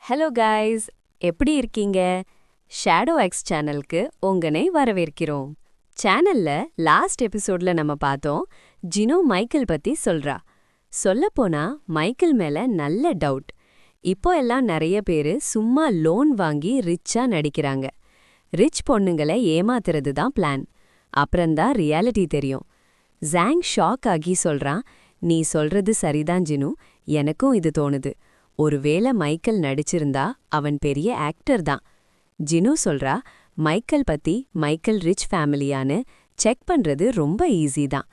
Hello guys, எப்படி இருக்கீங்க? Shadow X சேனலுக்கு உங்கனை வரவேற்கிறோம். சேனல்ல லாஸ்ட் எபிசோட்ல நம்ம பார்த்தோம், ஜினோ மைக்கேல் பத்தி சொல்றா. சொல்லப்போனா மைக்கேல் மேல நல்ல டவுட். இப்போ எல்லாம் நிறைய பேரு சும்மா லோன் வாங்கி ரிச்சா நடிக்கிறாங்க. ரிச் பொண்ணுங்களை ஏமாத்துறது தான் பிளான். அப்புறம்தான் ரியாலிட்டி தெரியும். ஜாங் ஷாக் ஆகி சொல்றான், நீ சொல்றது சரிதான் ஜினு, எனக்கும் இது தோணுது. ஒருவேளை மைக்கேல் நடிச்சிருந்தா அவன் பெரிய ஆக்டர் தான். ஜினு சொல்றா, மைக்கேல் பத்தி மைக்கேல் ரிச் ஃபேமிலியான்னு செக் பண்றது ரொம்ப ஈஸி தான்.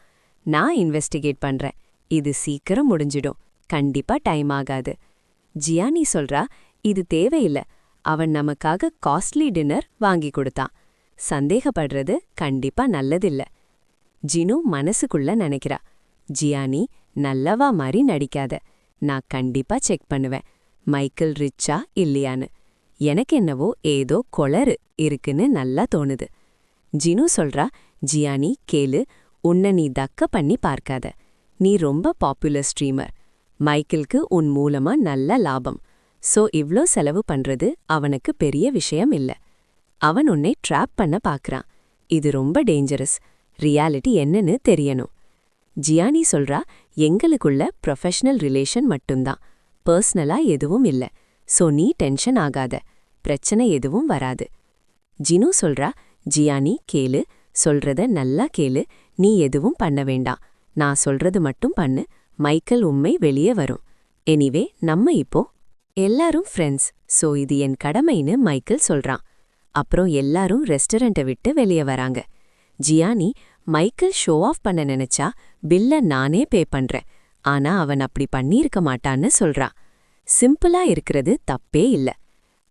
நான் இன்வெஸ்டிகேட் பண்றேன். இது சீக்கிரம் முடிஞ்சிடும். கண்டிப்பா டைம் ஆகாது. ஜியானி சொல்றா, இது தேவையில்ல. அவன் நமக்காக காஸ்ட்லி டின்னர் வாங்கி கொடுத்தான். சந்தேகப்படுறது கண்டிப்பா நல்லதில்ல. ஜினு மனசுக்குள்ள நினைக்கிறா, ஜியானி நல்லவா மாதிரி நடிக்காத. நான் கண்டிப்பா செக் பண்ணுவேன், மைக்கேல் ரிச்சா இல்லையான்னு. எனக்கு என்னவோ ஏதோ கொளறு இருக்குன்னு நல்லா தோணுது. ஜினு சொல்றா, ஜியானி கேளு, உன்னை நீ தக்க பண்ணி பார்க்காத. நீ ரொம்ப பாப்புலர் ஸ்ட்ரீமர். மைக்கேலுக்கு உன் மூலமா நல்ல லாபம். சோ இவ்ளோ செலவு பண்றது அவனுக்கு பெரிய விஷயம் இல்ல. அவன் உன்னை ட்ராப் பண்ண பாக்குறான். இது ரொம்ப டேஞ்சரஸ். ரியாலிட்டி என்னன்னு தெரியணும். ஜியானி சொல்றா, எங்களுக்குள்ள ப்ரொஃபஷனல் ரிலேஷன் மட்டும்தான், பர்சனலா எதுவும் இல்ல. சோ நீ டென்ஷன் ஆகாத, பிரச்சனை எதுவும் வராது. ஜினு சொல்றா, ஜியானி கேளு, சொல்றத நல்லா கேளு, நீ எதுவும் பண்ண வேண்டாம். நான் சொல்றது மட்டும் பண்ணு, மைக்கேல் உண்மை வெளியே வரும். எனிவே நம்ம இப்போ எல்லாரும் ஃப்ரெண்ட்ஸ், சோ இது என் கடமைன்னு மைக்கேல் சொல்றான். அப்புறம் எல்லாரும் ரெஸ்டாரண்ட்டை விட்டு வெளியே வராங்க. ஜியானி, மைக்கேல் ஷோ ஆஃப் பண்ண நினைச்சா பில்ல நானே பே பண்றேன், ஆனா அவன் அப்படி பண்ணியிருக்க மாட்டான்னு சொல்றான். சிம்பிளா இருக்கிறது தப்பே இல்ல.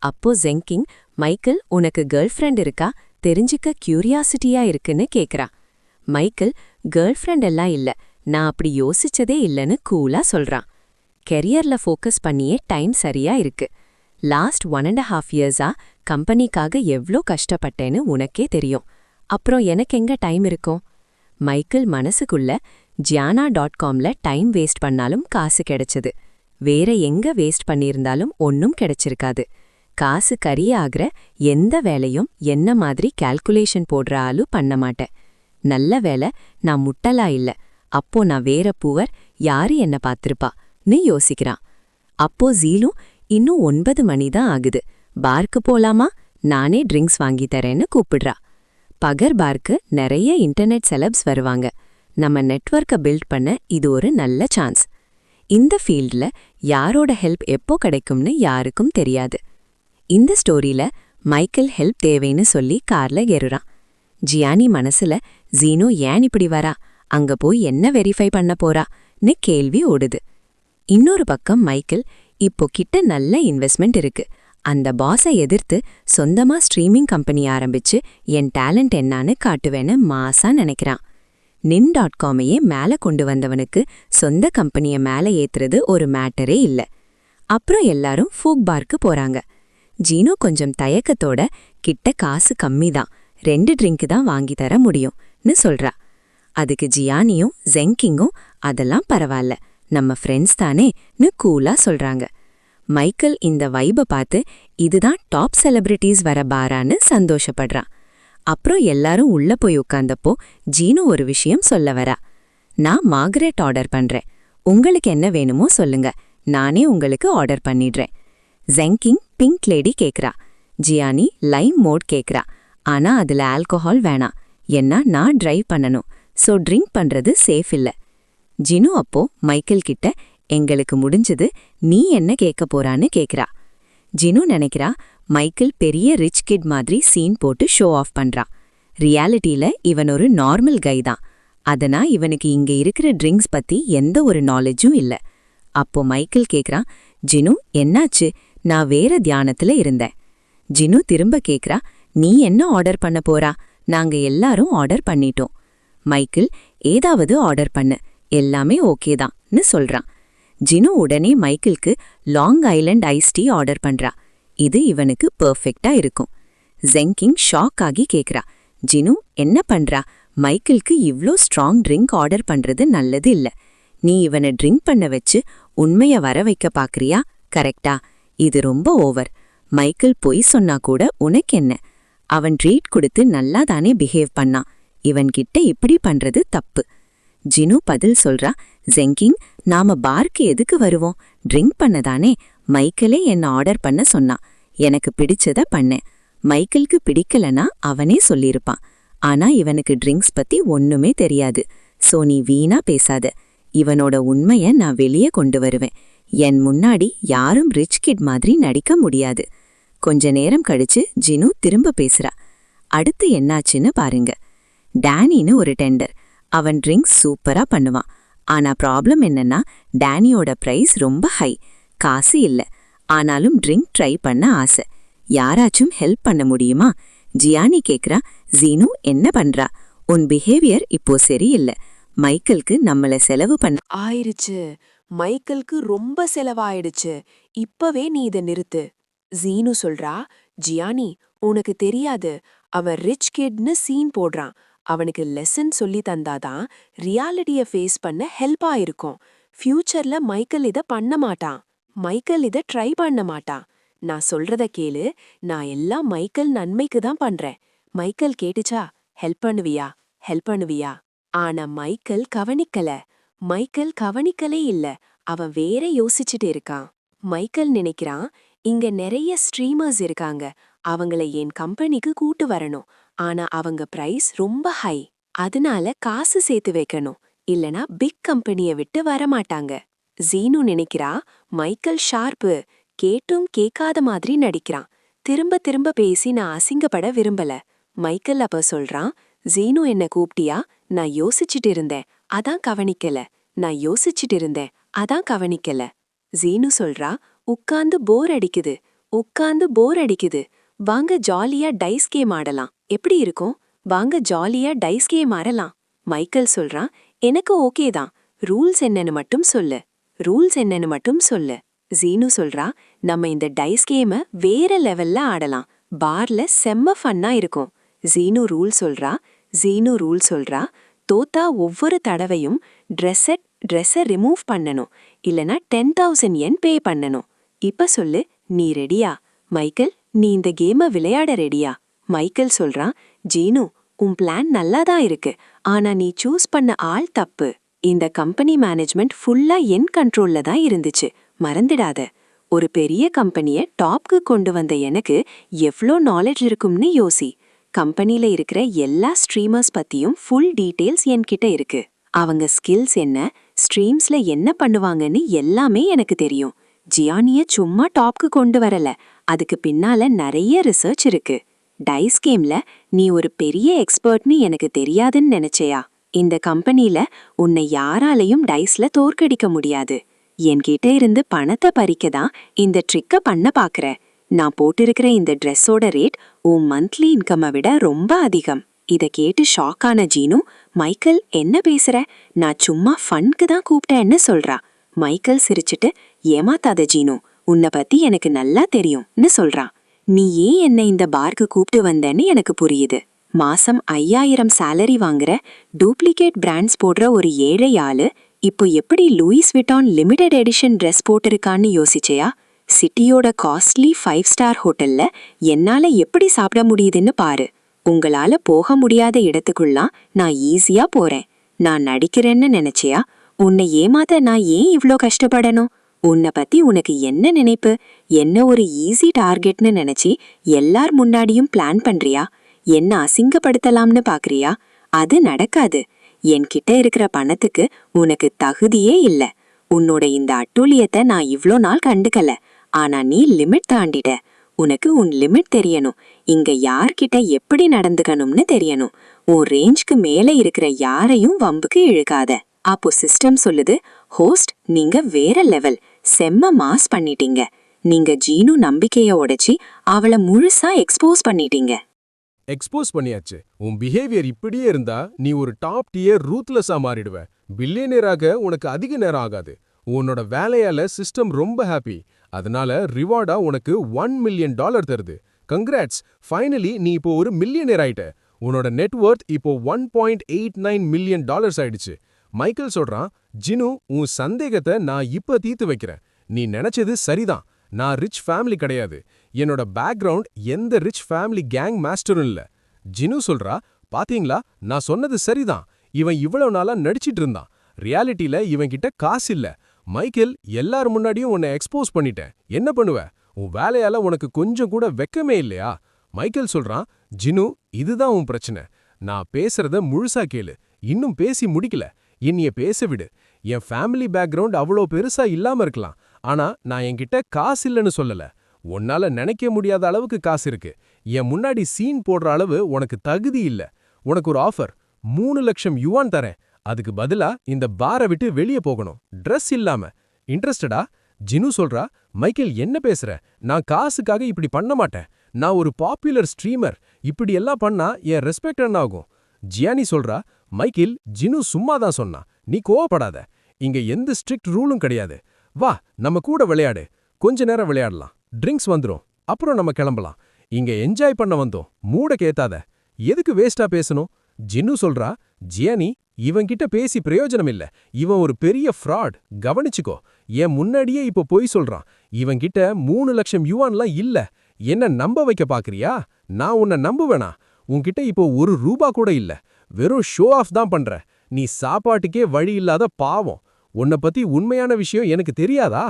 அப்போ ஜெங்கிங், மைக்கேல் உனக்கு கேர்ள் ஃப்ரெண்ட் இருக்கா, தெரிஞ்சுக்க கியூரியாசிட்டியா இருக்குன்னு கேக்குறான். மைக்கேல், கேர்ள் ஃப்ரெண்ட் எல்லாம் இல்ல, நான் அப்படி யோசிச்சதே இல்லைன்னு கூலா சொல்றான். கெரியர்ல ஃபோக்கஸ் பண்ணியே டைம் சரியா இருக்கு. லாஸ்ட் 1.5 இயர்ஸா கம்பெனிக்காக எவ்ளோ கஷ்டப்பட்டேன்னு உனக்கே தெரியும். அப்புறம் எனக்கெங்க டைம் இருக்கும்? மைக்கேல் மனசுக்குள்ள, ஜியானா.comல டைம் வேஸ்ட் பண்ணாலும் காசு கிடைச்சது, வேற எங்க வேஸ்ட் பண்ணியிருந்தாலும் ஒன்னும் கிடைச்சிருக்காது. காசு கரியாகிற எந்த வேலையும் என்ன மாதிரி கால்குலேஷன் போடுற ஆளு பண்ண மாட்டேன். நல்ல வேலை நான் முட்டலா இல்ல, அப்போ நான் வேற பூவர் யாரு என்ன பார்த்திருப்பான்னு யோசிக்கிறான். அப்போ ஜீலு, இன்னும் 9 மணி தான் ஆகுது, பார்க்கு போலாமா, நானே ட்ரிங்க்ஸ் வாங்கி தரேன்னு கூப்பிடுறா. பகர் பார்க்கு நிறைய இன்டர்நெட் செலப்ஸ் வருவாங்க. நம்ம நெட்வொர்க்கை பில்ட் பண்ண இது ஒரு நல்ல சான்ஸ். இந்த ஃபீல்ட்ல யாரோட ஹெல்ப் எப்போ கிடைக்கும்னு யாருக்கும் தெரியாது. இந்த ஸ்டோரியில மைக்கேல் ஹெல்ப் தேவைன்னு சொல்லி கார்ல ஏறுறான். ஜியானி மனசுல, ஜீனு ஏன் இப்படி வரா, அங்க போய் என்ன வெரிஃபை பண்ண போறான்னு கேள்வி ஓடுது. இன்னொரு பக்கம் மைக்கேல், இப்போ கிட்ட நல்ல இன்வெஸ்ட்மெண்ட் இருக்கு, அந்த பாஸை எதிர்த்து சொந்தமா ஸ்ட்ரீமிங் கம்பெனி ஆரம்பிச்சு என் டேலண்ட் என்னான்னு காட்டுவேன்னு மாசா நினைக்கிறான். நின்.comஐயே மேல கொண்டு வந்தவனுக்கு சொந்த கம்பெனியை மேல ஏத்துறது ஒரு மேட்டரே இல்ல. அப்புறம் எல்லாரும் ஃபூக் பார்க்கு போறாங்க. ஜீனு கொஞ்சம் தயக்கத்தோட, கிட்ட காசு கம்மிதான், 2 ட்ரிங்க் தான் வாங்கி தர முடியும்னு சொல்றா. அதுக்கு ஜியானியும் ஜெங்கிங்கும், அதெல்லாம் பரவாயில்ல, நம்ம ஃப்ரெண்ட்ஸ் தானேன்னு கூலா சொல்றாங்க. மைக்கேல் இந்த வைபை பார்த்து, இதுதான் டாப் செலிபிரிட்டிஸ் வர பாரான்னு சந்தோஷப்படுறான். அப்புறம் எல்லாரும் உள்ள போய் உட்கார்ந்தப்போ ஜீனு ஒரு விஷயம் சொல்ல வரா. நான் மார்கரெட் ஆர்டர் பண்றேன், உங்களுக்கு என்ன வேணுமோ சொல்லுங்க, நானே உங்களுக்கு ஆர்டர் பண்ணிடுறேன். ஜெங்கிங் பிங்க் லேடி கேக்குறா. ஜியானி லைம் மோட் கேக்குறா, ஆனா அதுல ஆல்கஹால் வேணாம், ஏன்னா நான் டிரைவ் பண்ணணும், சோ ட்ரிங்க் பண்றது சேஃப் இல்ல. ஜினு அப்போ மைக்கேல் கிட்ட, எங்களுக்கு முடிஞ்சது, நீ என்ன கேட்க போறான்னு கேக்குறா. ஜினு நினைக்கிறா, மைக்கேல் பெரிய ரிச் கிட் மாதிரி சீன் போட்டு ஷோ ஆஃப் பண்றான். ரியாலிட்டியில இவன் ஒரு நார்மல் கை தான், அதனா இவனுக்கு இங்க இருக்கிற ட்ரிங்க்ஸ் பத்தி எந்த ஒரு நாலேஜும் இல்ல. அப்போ மைக்கேல் கேக்குறான், ஜினு என்னாச்சு, நான் வேற தியானத்துல இருந்தேன். ஜினு திரும்ப கேக்குறா, நீ என்ன ஆர்டர் பண்ண போறா, நாங்க எல்லாரும் ஆர்டர் பண்ணிட்டோம். மைக்கேல், ஏதாவது ஆர்டர் பண்ணு, எல்லாமே ஓகே தான்னு சொல்றான். ஜினு உடனே மைக்கேலுக்கு Long Island ice tea order பண்றா. இது இவனுக்கு பெர்ஃபெக்ட்டா இருக்கும். ஜெங்கிங் ஷாக் ஆகி கேக்குறா, ஜினு என்ன பண்றா, மைக்கேலுக்கு இவ்ளோ ஸ்ட்ராங் ட்ரிங்க் ஆர்டர் பண்றது நல்லது இல்ல. நீ இவனை ட்ரிங்க் பண்ண வச்சு உண்மைய வர வைக்க பாக்குறியா, கரெக்டா? இது ரொம்ப ஓவர். மைக்கேல் பொய் சொன்னா கூட உனக்கென்ன? அவன் ட்ரீட் கொடுத்து நல்லா தானே பிஹேவ் பண்ணான். இவன்கிட்ட இப்படி பண்றது தப்பு. ஜினு பதில் சொல்றா, ஜெங்கிங், நாம பார்க்கு எதுக்கு வருவோம்? ட்ரிங்க் பண்ணதானே. மைக்கேலே என்ன ஆர்டர் பண்ண சொன்னான். எனக்கு பிடிச்சத பண்ணேன். மைக்கேலுக்கு பிடிக்கலனா அவனே சொல்லியிருப்பான். ஆனா இவனுக்கு ட்ரிங்க்ஸ் பத்தி ஒண்ணுமே தெரியாது. சோ நீ வீணா பேசாத. இவனோட உண்மைய நான் வெளியே கொண்டு வருவேன். என் முன்னாடி யாரும் ரிச் கிட் மாதிரி நடிக்க முடியாது. கொஞ்ச நேரம் கழிச்சு ஜினு திரும்ப பேசுறா. அடுத்து என்னாச்சுன்னு பாருங்க. டேனின்னு ஒரு டெண்டர். அவன் ட்ரிங்க்ஸ் சூப்பரா பண்ணுவான். ஆனா ப்ராப்ளம் என்னன்னா, டேனியோட பிரைஸ் ரொம்ப ஹை. காசு இல்ல. ஆனாலும் ட்ரிங்க் ட்ரை பண்ண ஆசை. யாராச்சும் ஹெல்ப் பண்ண முடியுமா? ஜியானி கேக்குறா, ஜீனு என்ன பண்றா? உன் பிஹேவியர் இப்போ சரியில்லை. மைக்கேலுக்கு நம்மள செலவு பண்ண ஆயிருச்சு. மைக்கேலுக்கு ரொம்ப செலவாயிடுச்சு. இப்பவே நீ இத நிறுத்து. ஜீனு சொல்றா, ஜியானி, உனக்கு தெரியாது. அவன் ரிச் கிட்னு சீன் போடுறான். அவனுக்கு லெசன் சொல்லி தந்தாதான் ரியாலிட்டிய ஃபேஸ் பண்ண ஹெல்ப்பா இருக்கும். ஃபியூச்சர்ல மைக்கேல் இத பண்ண மாட்டான். மைக்கேல் இத ட்ரை பண்ண மாட்டான். நான் சொல்றத கேளு. நான் எல்லாம் மைக்கேல் நன்மைக்கு தான் பண்றேன். மைக்கேல் கேட்டுச்சா? ஹெல்ப் பண்ணுவியா? ஹெல்ப் பண்ணுவியா? ஆனா மைக்கேல் கவனிக்கல. மைக்கேல் கவனிக்கலே இல்ல. அவன் வேற யோசிச்சுட்டு இருக்கான். மைக்கேல் நினைக்கிறான், இங்க நிறைய ஸ்ட்ரீமர்ஸ் இருக்காங்க. அவங்கள என் கம்பெனிக்கு கூட்டு வரணும். ஆனா அவங்க பிரைஸ் ரொம்ப ஹை. அதனால காசு சேர்த்து வைக்கணும். இல்லனா பிக் கம்பெனிய விட்டு வரமாட்டாங்க. ஜீனு நினைக்கிறா, மைக்கேல் ஷார்ப்பு. கேட்டும் கேட்காத மாதிரி நடிக்கிறான். திரும்ப திரும்ப பேசி நான் அசிங்கப்பட விரும்பல. மைக்கேல் அப்ப சொல்றான், ஜீனு என்ன கூப்பிட்டியா? நான் யோசிச்சுட்டு இருந்தேன், அதான் கவனிக்கல. நான் யோசிச்சுட்டு இருந்தேன், அதான் கவனிக்கல. ஜீனு சொல்றா, உட்காந்து போர் அடிக்குது. உட்காந்து போர் அடிக்குது. வாங்க ஜாலியா டைஸ் கேம் ஆடலாம். எப்படி இருக்கும்? வாங்க ஜாலியா டைஸ் கேம் ஆடலாம். மைக்கேல் சொல்றான், எனக்கு ஓகே தான். ரூல்ஸ் என்னன்னு மட்டும் சொல்லு. ரூல்ஸ் என்னன்னு மட்டும் சொல்லு. ஜீனு சொல்றா, நம்ம இந்த டைஸ் கேம வேற லெவல்ல ஆடலாம். பார்ல செம்ம ஃபன்னா இருக்கும். ஜீனு ரூல் சொல்றா, தோத்தா ஒவ்வொரு தடவையும் ட்ரெஸ்ஸை ரிமூவ் பண்ணணும். இல்லனா 10,000 yen பே பண்ணணும். இப்ப சொல்லு, நீ ரெடியா? மைக்கேல், நீ இந்த கேம விளையாட ரெடியா? மைக்கேல் சொல்றான், ஜீனு, உன் பிளான் நல்லாதான் இருக்கு. ஆனா நீ சூஸ் பண்ண ஆள் தப்பு. இந்த கம்பெனி மேனேஜ்மெண்ட் ஃபுல்லா என் கண்ட்ரோல்ல தான் இருந்துச்சு. மறந்துடாத. ஒரு பெரிய கம்பெனிய டாப்க்கு கொண்டு வந்த எனக்கு எவ்ளோ நாலேஜ் இருக்கும்னு யோசி. கம்பெனில இருக்கிற எல்லா ஸ்ட்ரீமர்ஸ் பத்தியும் ஃபுல் டீடைல்ஸ் என்கிட்ட இருக்கு. அவங்க ஸ்கில்ஸ் என்ன, ஸ்ட்ரீம்ஸ்ல என்ன பண்ணுவாங்கன்னு எல்லாமே எனக்கு தெரியும். ஜியானிய சும்மா டாப்க்கு கொண்டு வரல. அதுக்கு பின்னால நிறைய ரிசர்ச் இருக்கு. டைஸ் கேம்ல நீ ஒரு பெரிய எக்ஸ்பர்ட்னு எனக்கு தெரியாதுன்னு நினைச்சையா? இந்த கம்பெனில உன்னை யாராலையும் டைஸ்ல தோற்கடிக்க முடியாது. என்கிட்ட இருந்து பணத்தை பறிக்க தான் இந்த ட்ரிக்க பண்ண பாக்குற. நான் போட்டிருக்கிற இந்த ட்ரெஸ்ஸோட ரேட் உன் மந்த்லி இன்கம்மை விட ரொம்ப அதிகம். இத கேட்டு ஷாக்கான ஜீனு, மைக்கேல் என்ன பேசுற? நான் சும்மா ஃபன்க்கு தான் கூப்பிட்டேன்னு சொல்றா. மைக்கேல் சிரிச்சிட்டு, ஏமாத்தாத ஜீனு, உன்னை பத்தி எனக்கு நல்லா தெரியும்னு சொல்றான். நீ ஏன் என்ன இந்த பார்க்கு கூப்பிட்டு வந்தேன்னு எனக்கு புரியுது. மாசம் 5,000 சேலரி வாங்குற, டூப்ளிகேட் பிராண்ட்ஸ் போடுற ஒரு ஏழை ஆளு இப்போ எப்படி Louis Vuitton limited edition dress போட்டிருக்கான்னு யோசிச்சையா? சிட்டியோட காஸ்ட்லி 5 ஸ்டார் ஹோட்டல்ல என்னால எப்படி சாப்பிட முடியுதுன்னு பாரு. உங்களால போக முடியாத இடத்துக்குள்ளாம் நான் ஈஸியா போறேன். நான் நடிக்கிறேன்னு நினைச்சியா? உன்னை ஏமாத்த நான் ஏன் இவ்ளோ கஷ்டப்படணும்? உன்னை பத்தி உனக்கு என்ன நினைப்பு? என்ன ஒரு ஈஸி டார்கெட்னு நினைச்சி எல்லார் முன்னாடியும் பிளான் பண்றியா? என்ன அசிங்கப்படுத்தலாம்னு பாக்குறியா? அது நடக்காது. என்கிட்ட இருக்கிற பணத்துக்கு உனக்கு தகுதியே இல்ல. உன்னோட இந்த அட்டூழியத்தை நான் இவ்ளோ நாள் கண்டுக்கல. ஆனா நீ லிமிட் தாண்டிட்ட. உனக்கு உன் லிமிட் தெரியணும். இங்க யார்கிட்ட எப்படி நடந்துக்கணும்னு தெரியணும். உன் ரேஞ்ச்க்கு மேல இருக்கிற யாரையும் வம்புக்கு இழுக்காத. அப்போ சிஸ்டம் சொல்லுது, ஹோஸ்ட், நீங்க வேற லெவல், செம்ம மாஸ் பண்ணிட்டீங்க. நீங்க ஜீனு நம்பிக்கைய உடைச்சி அவளை முழுசா எக்ஸ்போஸ் பண்ணிட்டீங்க. எக்ஸ்போஸ் பண்ணியாச்சு. உன் பிஹேவியர் இப்படியே இருந்தா நீ ஒரு டாப் டியர் ரூத்லெஸ்ஸா மாறிடுவ. பில்லியனராக உனக்கு அதிக நேரம் ஆகாது. உன்னோட வேலையால சிஸ்டம் ரொம்ப ஹாப்பி. அதனால ரிவார்டா உனக்கு $1 மில்லியன் தருது. கங்க்ராட்ஸ், ஃபைனலி நீ இப்போ ஒரு மில்லியனர் ஆயிட்ட. உன்னோட நெட்வொர்த் இப்போ $1.89 மில்லியன் ஆயிடுச்சு. மைக்கேல் சொல்றான், ஜினு, உன் சந்தேகத்தை நான் இப்ப தீர்த்து வைக்கிறேன். நீ நினைச்சது சரிதான். நான் ரிச் ஃபேமிலி கிடையாது. என்னோட பேக்ரவுண்ட் எந்த ரிச் ஃபேமிலி கேங் மாஸ்டரும் இல்ல. ஜினு சொல்றா, பாத்தீங்களா, நான் சொன்னது சரிதான். இவன் இவ்வளவு நாளா நடிச்சிட்டு இருந்தான். ரியாலிட்டில இவன் கிட்ட காசு இல்ல. மைக்கேல், எல்லார் முன்னாடியும் உன்னை எக்ஸ்போஸ் பண்ணிட்டேன். என்ன பண்ணுவ? உன் வேலையால உனக்கு கொஞ்சம் கூட வெக்கமே இல்லையா? மைக்கேல் சொல்றான், ஜினு, இதுதான் உன் பிரச்சனை. நான் பேசுறத முழுசா கேளு. இன்னும் பேசி முடிக்கல. என்னைய பேச விடு. என் ஃபேமிலி பேக்ரவுண்ட் அவ்வளோ பெருசா இல்லாம இருக்கலாம். ஆனா நான் என்கிட்ட காசு இல்லைன்னு சொல்லல. உன்னால நினைக்க முடியாத அளவுக்கு காசு இருக்கு. என் முன்னாடி சீன் போடுற அளவு உனக்கு தகுதி இல்ல. உனக்கு ஒரு ஆஃபர், 3 லட்சம் யுவான் தரேன். அதுக்கு பதிலா இந்த பாரை விட்டு வெளியே போகணும், ட்ரெஸ் இல்லாம. இன்ட்ரெஸ்டடா? ஜினு சொல்றா, மைக்கேல், என்ன பேசுற? நான் காசுக்காக இப்படி பண்ண மாட்டேன். நான் ஒரு பாப்புலர் ஸ்ட்ரீமர். இப்படி எல்லாம் பண்ணா என் ரெஸ்பெக்ட் என்ன ஆகும்? ஜியானி சொல்றா, மைக்கேல், ஜினு சும்மா தான் சொன்னா. நீ கோவப்படாத. இங்க எந்த ஸ்ட்ரிக்ட் ரூலும் கிடையாது. வா, நம்ம கூட விளையாடு. கொஞ்ச நேரம் விளையாடலாம். ட்ரிங்க்ஸ் வந்துரும். அப்புறம் நம்ம கிளம்பலாம். இங்க என்ஜாய் பண்ண வந்தோம். மூட கேத்தாத. எதுக்கு வேஸ்டா பேசணும்? ஜின்னு சொல்றா, ஜியானி, இவன்கிட்ட பேசி பிரயோஜனம் இல்ல. இவன் ஒரு பெரிய ஃப்ராட். கவனிச்சுக்கோ. என் முன்னாடியே இப்ப பொய் சொல்றான். இவன்கிட்ட 3 லட்சம் யுவான்லாம் இல்ல. என்ன நம்ப வைக்க பாக்குறியா? நான் உன்னை நம்புவேனா? உன்கிட்ட இப்போ ₹1 கூட இல்ல. வெறும் ஷோ ஆஃப் தான் பண்ற. நீ சாப்பாட்டுக்கே வழி இல்லாத பாவம். உன்னை பத்தி உண்மையான விஷயம் எனக்கு தெரியாதா?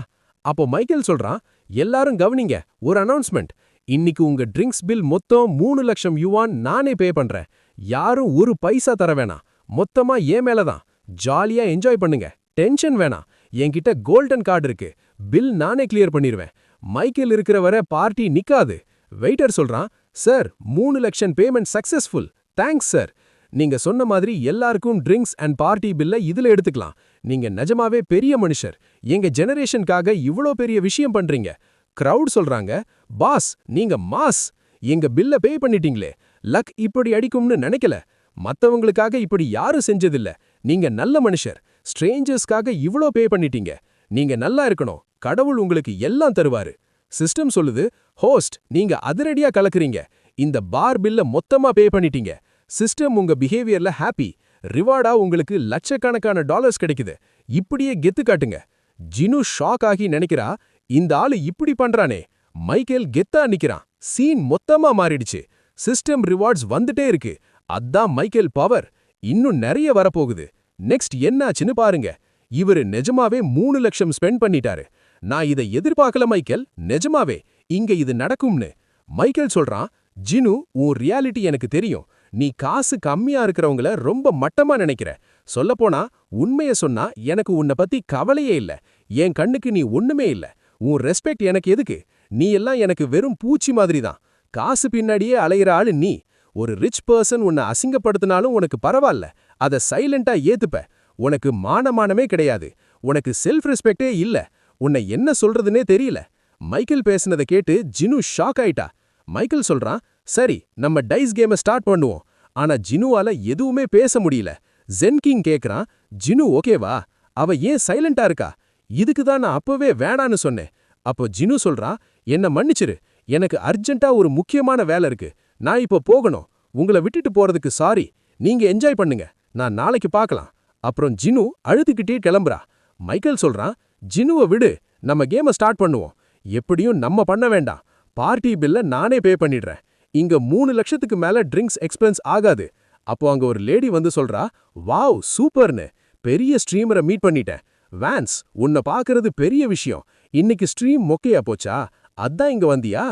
அப்போ மைக்கேல் சொல்றான், எல்லாரும் கவனிங்க, ஒரு அனௌன்ஸ்மெண்ட். இன்னைக்கு உங்க ட்ரிங்க்ஸ் பில் மொத்தம் 3 லட்சம் யுவான் நானே பே பண்றேன். யாரும் ஒரு பைசா தர வேணாம். மொத்தமா ஏன் மேலதான். ஜாலியா என்ஜாய் பண்ணுங்க. டென்ஷன் வேணாம். என்கிட்ட கோல்டன் கார்டு இருக்கு. பில் நானே கிளியர் பண்ணிருவேன். மைக்கேல் இருக்கிற வரை பார்ட்டி நிக்காது. வெயிட்டர் சொல்றான், சார், 3 லட்சம் பேமெண்ட் சக்சஸ்ஃபுல். Thanks sir. நீங்க சொன்ன மாதிரி எல்லாருக்கும் ட்ரிங்க்ஸ் அண்ட் பார்ட்டி பில்ல இதுல எடுத்துக்கலாம். நீங்க நிஜமாவே பெரிய மனுஷர். எங்க ஜெனரேஷனுக்காக இவ்ளோ பெரிய விஷயம் பண்றீங்க. கிரவுட் சொல்றாங்க, பாஸ், நீங்க மாஸ். எங்க பில்ல பே பண்ணிட்டீங்களே. லக் இப்படி அடிக்கும்னு நினைக்கல. மத்தவங்களுக்காக இப்படி யாரும் செஞ்சதில்ல. நீங்க நல்ல மனுஷர். ஸ்ட்ரேஞ்சர்ஸ்க்காக இவ்ளோ பே பண்ணிட்டீங்க. நீங்க நல்லா இருக்கணும். கடவுள் உங்களுக்கு எல்லாம் தருவாரு. சிஸ்டம் சொல்லுது, ஹோஸ்ட், நீங்க அதிரடியா கலக்குறீங்க. இந்த பார் பில்ல மொத்தமா பே பண்ணிட்டீங்க. சிஸ்டம் உங்க பிஹேவியர்ல ஹாப்பி. ரிவார்டா உங்களுக்கு லட்சக்கணக்கான டாலர்ஸ் கிடைக்குது. இப்படியே கெத்து காட்டுங்க. ஜினு ஷாக் ஆகி நினைக்கிறா, இந்த ஆளு இப்படி பண்றானே. மைக்கேல் கெத்தா நிக்கிறான். சீன் மொத்தமா மாறிடுச்சு. சிஸ்டம் ரிவார்ட்ஸ் வந்துட்டே இருக்கு. அதான் மைக்கேல் பவர். இன்னும் நிறைய வரப்போகுது. நெக்ஸ்ட் என்னாச்சுன்னு பாருங்க. இவரு நிஜமாவே 3 லட்சம் ஸ்பெண்ட் பண்ணிட்டாரு. நான் இதை எதிர்பார்க்கல மைக்கேல். நிஜமாவே இங்க இது நடக்கும்னு. மைக்கேல் சொல்றான், ஜினு, உன் ரியாலிட்டி எனக்கு தெரியும். நீ காசு கம்மியா இருக்கிறவங்கள ரொம்ப மட்டமா நினைக்கிற. சொல்லப்போனா, உண்மைய சொன்னா எனக்கு உன்னை பத்தி கவலையே இல்ல. என் கண்ணுக்கு நீ ஒண்ணுமே இல்ல. உன் ரெஸ்பெக்ட் எனக்கு எதுக்கு? நீ எல்லாம் எனக்கு வெறும் பூச்சி மாதிரி தான். காசு பின்னாடியே அலையிற ஆளு நீ. ஒரு ரிச் பர்சன் உன்னை அசிங்கப்படுத்தினாலும் உனக்கு பரவாயில்ல. அதை சைலண்டா ஏத்துப்ப. உனக்கு மானமானமே கிடையாது. உனக்கு செல்ஃப் ரெஸ்பெக்டே இல்ல. உன்னை என்ன சொல்றதுனே தெரியல. மைக்கேல் பேசினதை கேட்டு ஜினு ஷாக் ஆயிட்டா. மைக்கேல் சொல்றான், சரி, நம்ம டைஸ் கேமை ஸ்டார்ட் பண்ணுவோம். ஆனா ஜினுவால எதுவுமே பேச முடியல. ஜென்கிங் கேக்குறான், ஜினு ஓகேவா? அவ ஏன் சைலண்டா இருக்கா? இதுக்கு தான் நான் அப்பவே வேணான்னு சொன்னேன். அப்போ ஜினு சொல்றா, என்ன மன்னிச்சிரு. எனக்கு அர்ஜென்ட்டா ஒரு முக்கியமான வேலை இருக்கு. நான் இப்போ போகணும். உங்களை விட்டுட்டு போறதுக்கு சாரி. நீங்க என்ஜாய் பண்ணுங்க. நான் நாளைக்கு பார்க்கலாம். அப்புறம் ஜினு அழுதுகிட்டே கிளம்புறா. மைக்கேல் சொல்றான், ஜினுவை விடு. நம்ம கேமை ஸ்டார்ட் பண்ணுவோம். எப்படியும் நம்ம பண்ண வேண்டாம். பார்ட்டி பில்ல நானே பே பண்ணிடுறேன். இங்க 3 லட்சத்துக்கு மேல ட்ரிங்க்ஸ் எக்ஸ்பென்ஸ் ஆகாது. அப்போ அங்க ஒரு லேடி வந்து சொல்றா, வாவ், சூப்பர்னு. பெரிய ஸ்ட்ரீமரை மீட் பண்ணிட்டேன். வான்ஸ், உன்னை பார்க்கறது பெரிய விஷயம். இன்னைக்கு ஸ்ட்ரீம் மொக்கையா போச்சா? அதான் இங்க வந்தியா?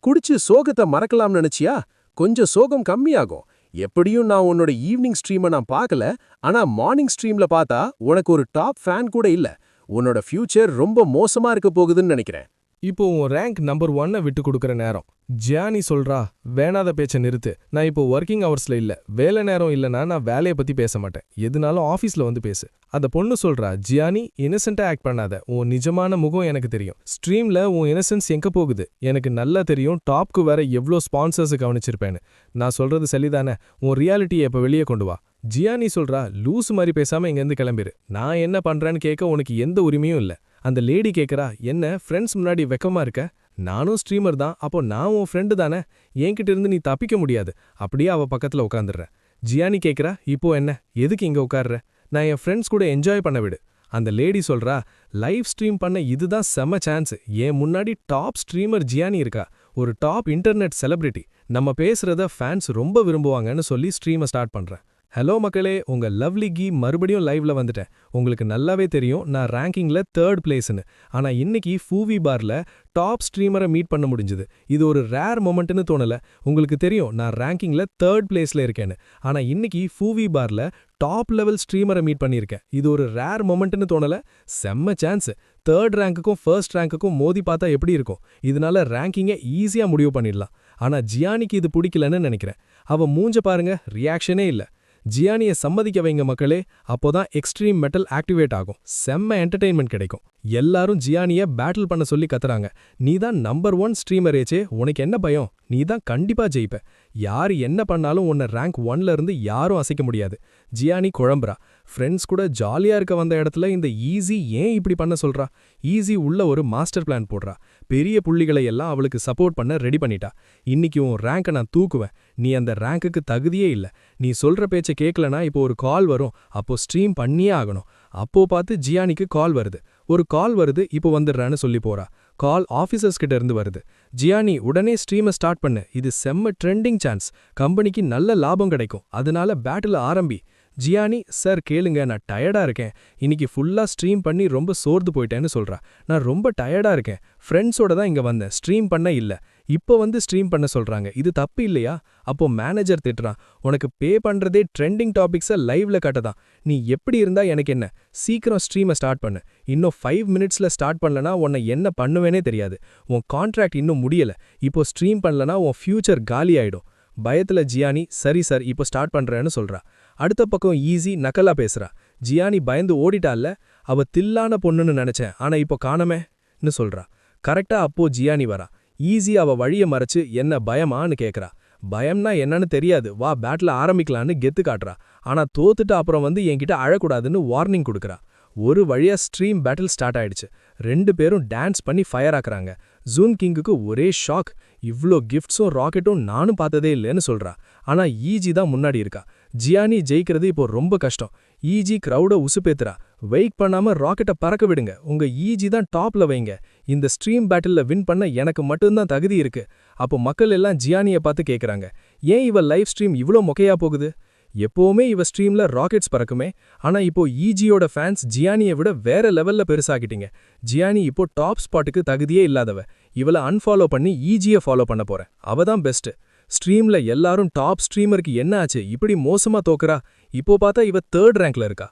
குடிச்சு சோகத்தை மறக்கலாம்னு நினைச்சியா? கொஞ்சம் சோகம் கம்மியாகும். எப்படியும் நான் உன்னோட ஈவினிங் ஸ்ட்ரீமை நான் பார்க்கல. ஆனா மார்னிங் ஸ்ட்ரீம்ல பார்த்தா உனக்கு ஒரு டாப் ஃபேன் கூட இல்ல. உன்னோட ஃபியூச்சர் ரொம்ப மோசமா இருக்க போகுதுன்னு நினைக்கிறேன். இப்போ உன் ரேங்க் நம்பர் 1 விட்டு கொடுக்குற நேரம். ஜியானி சொல்றா, வேணாத பேச்ச நிறுத்து. நான் இப்போ ஒர்க்கிங் ஹவர்ஸ்ல இல்ல. வேலை நேரம் இல்லனா நான் வேலைய பத்தி பேச மாட்டேன். எதுனாலும் ஆபீஸ்ல வந்து பேசு. அந்த பொண்ணு சொல்றா, ஜியானி, இன்னசென்ட்டா ஆக்ட் பண்ணாத. உன் நிஜமான முகம் எனக்கு தெரியும். ஸ்ட்ரீம்ல உன் இன்னசென்ஸ் எங்க போகுது? எனக்கு நல்லா தெரியும். டாப்க்கு வேற எவ்ளோ ஸ்பான்சர்ஸ் கவனிச்சிருப்பேன்னு. நான் சொல்றது சரிதானே? உன் ரியாலிட்டியை இப்ப வெளியே கொண்டு வா. ஜியானி சொல்றா, லூஸ் மாதிரி பேசாம இங்கிருந்து கிளம்பிரு. நான் என்ன பண்றேன்னு கேட்க உனக்கு எந்த உரிமையும் இல்ல. அந்த லேடி கேக்குறா, என்ன ஃப்ரெண்ட்ஸ் முன்னாடி வெக்கமா இருக்க? நானும் ஸ்ட்ரீமர் தான். அப்போ நான் உன் ஃப்ரெண்டு தானே. என்கிட்ட இருந்து நீ தப்பிக்க முடியாது. அப்படியே அவ பக்கத்துல உட்காந்துடுற. ஜியானி கேக்குறா, இப்போ என்ன? எதுக்கு இங்க உட்கார்ற? நான் என் ஃப்ரெண்ட்ஸ் கூட என்ஜாய் பண்ண விடு. அந்த லேடி சொல்றா, லைவ் ஸ்ட்ரீம் பண்ண இதுதான் செம சான்ஸ். ஏன் முன்னாடி டாப் ஸ்ட்ரீமர் ஜியானி இருக்கா, ஒரு டாப் இன்டர்நெட் செலிபிரிட்டி. நம்ம பேசுறத ஃபேன்ஸ் ரொம்ப விரும்புவாங்கன்னு சொல்லி ஸ்ட்ரீமை ஸ்டார்ட் பண்றேன். ஹலோ மக்களே, உங்க லவ்லி கீ மறுபடியும் லைவ்ல வந்துட்டேன். உங்களுக்கு நல்லாவே தெரியும் நான் ரேங்கிங்ல 3rd பிளேஸ்னு. ஆனா இன்னைக்கு ஃபூவி பார்ல டாப் ஸ்ட்ரீமரை மீட் பண்ண முடிஞ்சது. இது ஒரு ரேர் மொமெண்ட்னு தோணல. உங்களுக்கு தெரியும் நான் ரேங்கிங்ல 3rd பிளேஸ்ல இருக்கேன்னு. ஆனா இன்னைக்கு ஃபூவி பார்ல டாப் லெவல் ஸ்ட்ரீமரை மீட் பண்ணியிருக்கேன். இது ஒரு ரேர் மொமெண்ட்னு தோணல. செம்ம சான்ஸ். 3rd ரேங்க்குக்கும் 1st ரேங்க்குக்கும் மோதி பார்த்தா எப்படி இருக்கும்? இதனால ரேங்கிங்கை ஈஸியா முடிவு பண்ணிடலாம். ஆனா ஜியானிக்கு இது பிடிக்கலன்னு நினைக்கிறேன். அவ மூஞ்ச பாருங்க, ரியாக்ஷனே இல்ல. ஜியானியை சம்மதிக்க வைங்க மக்களே, அப்போதான் எக்ஸ்ட்ரீம் மெட்டல் ஆக்டிவேட் ஆகும். செம்ம என்டர்டெயின்மெண்ட் கிடைக்கும். எல்லாரும் ஜியானியை பேட்டில் பண்ண சொல்லி கத்துறாங்க. நீதான் நம்பர் 1 ஸ்ட்ரீமரேச்சே, உனக்கு என்ன பயம்? நீதான் கண்டிப்பா ஜெயிப்ப. யாரு என்ன பண்ணாலும் உன்னை ரேங்க் 1ல இருந்து யாரும் அசைக்க முடியாது. ஜியானி குழம்புறா. ஃப்ரெண்ட்ஸ் கூட ஜாலியா இருக்க வந்த இடத்துல இந்த ஈஸி ஏன் இப்படி பண்ண சொல்றா? ஈஸி உள்ள ஒரு மாஸ்டர் பிளான் போடுறா. பெரிய புள்ளிகளை எல்லாம் அவளுக்கு சப்போர்ட் பண்ண ரெடி பண்ணிட்டா. இன்னைக்கு உன் ரேங்கை நான் தூக்குவேன். நீ அந்த ரேங்குக்கு தகுதியே இல்ல. நீ சொல்ற பேச்ச கேட்கலனா இப்போ ஒரு கால் வரும். அப்போ ஸ்ட்ரீம் பண்ணியே ஆகணும். அப்போ பார்த்து ஜியானிக்கு கால் வருது. ஒரு கால் வருது, இப்போ வந்துடுறான்னு சொல்லி போறா. கால் ஆஃபீஸர்ஸ் கிட்ட இருந்து வருது. ஜியானி உடனே ஸ்ட்ரீமை ஸ்டார்ட் பண்ணு. இது செம்ம ட்ரெண்டிங் சான்ஸ். கம்பெனிக்கு நல்ல லாபம் கிடைக்கும். அதனால பேட்டில் ஆரம்பி. ஜியானி, சார் கேளுங்க, நான் டயர்டா இருக்கேன். இன்னைக்கு ஃபுல்லா ஸ்ட்ரீம் பண்ணி ரொம்ப சோர்ந்து போயிட்டேன்னு சொல்றா. நான் ரொம்ப டயர்டா இருக்கேன். ஃப்ரெண்ட்ஸோட தான் இங்க வந்தேன். ஸ்ட்ரீம் பண்ண இல்ல. இப்போ வந்து ஸ்ட்ரீம் பண்ண சொல்றாங்க. இது தப்பு இல்லையா? அப்போ மேனேஜர் திட்டுறான். உனக்கு பே பண்றதே ட்ரெண்டிங் டாபிக்ஸை லைவ்ல காட்டதான். நீ எப்படி இருந்தா எனக்கு என்ன? சீக்கிரம் ஸ்ட்ரீமை ஸ்டார்ட் பண்ணு. இன்னும் 5 மினிட்ஸ்ல ஸ்டார்ட் பண்ணலனா உன்னை என்ன பண்ணுவேனே தெரியாது. உன் கான்ட்ராக்ட் இன்னும் முடியல. இப்போ ஸ்ட்ரீம் பண்ணலனா உன் ஃபியூச்சர் காலி ஆயிடும். பயத்துல ஜியானி, சரி சார் இப்போ ஸ்டார்ட் பண்றேன்னு சொல்றா. அடுத்த பக்கம் ஈஸி நக்கலா பேசுறா. ஜியானி பயந்து ஓடிட்டால. அவ தில்லான பொண்ணுன்னு நினைச்சேன், ஆனா இப்போ காணமேன்னு சொல்றா. கரெக்டா அப்போ ஜியானி வரா. ஈஸி அவ வழிய மறைச்சு, என்ன பயமான்னு கேக்குறா. பயம்னா என்னன்னு தெரியாது, வா பேட்டில் ஆரம்பிக்கலான்னு கெத்து காட்டுறா. ஆனா தோத்துட்டு அப்புறம் வந்து என்கிட்ட அழக்கூடாதுன்னு வார்னிங் கொடுக்குறா. ஒரு வழியா ஸ்ட்ரீம் பேட்டில் ஸ்டார்ட் ஆயிடுச்சு. 2 பேரும் டான்ஸ் பண்ணி ஃபயர் ஆக்குறாங்க. ஜூன் கிங்குக்கு ஒரே ஷாக். இவ்ளோ கிஃப்ட்ஸும் ராக்கெட்டும் நானும் பார்த்ததே இல்லைன்னு சொல்றா. ஆனா ஈஜி தான் முன்னாடி இருக்கா. ஜியானி ஜெயிக்கிறது இப்போ ரொம்ப கஷ்டம். ஈஜி கிரௌட உசுப்பேத்துறா. வெயிட் பண்ணாம ராக்கெட்டை பறக்க விடுங்க. உங்க ஈஜி தான் டாப்ல வைங்க. இந்த ஸ்ட்ரீம் பேட்டில்ல வின் பண்ண எனக்கு மட்டும்தான் தகுதி இருக்கு. அப்போ மக்கள் எல்லாம் ஜியானியை பார்த்து கேட்குறாங்க, ஏன் இவ லைவ் ஸ்ட்ரீம் இவ்ளோ மொக்கையா போகுது? எப்போவுமே இவ ஸ்ட்ரீம்ல ராக்கெட்ஸ் பறக்குமே. ஆனா இப்போ ஈஜியோட ஃபேன்ஸ் ஜியானியை விட வேற லெவல்ல பெருசாகிட்டீங்க. ஜியானி இப்போ டாப் ஸ்பாட்டுக்கு தகுதியே இல்லாதவ. இவளை அன்ஃபாலோ பண்ணி ஈஜியை ஃபாலோ பண்ண போறேன். அவ தான் பெஸ்ட். ஸ்ட்ரீம்ல எல்லாரும் டாப் ஸ்ட்ரீமருக்கு என்ன ஆச்சு, இப்படி மோசமா தோக்குறா? இப்போ பார்த்தா இவ 3rd ரேங்க்ல இருக்கா.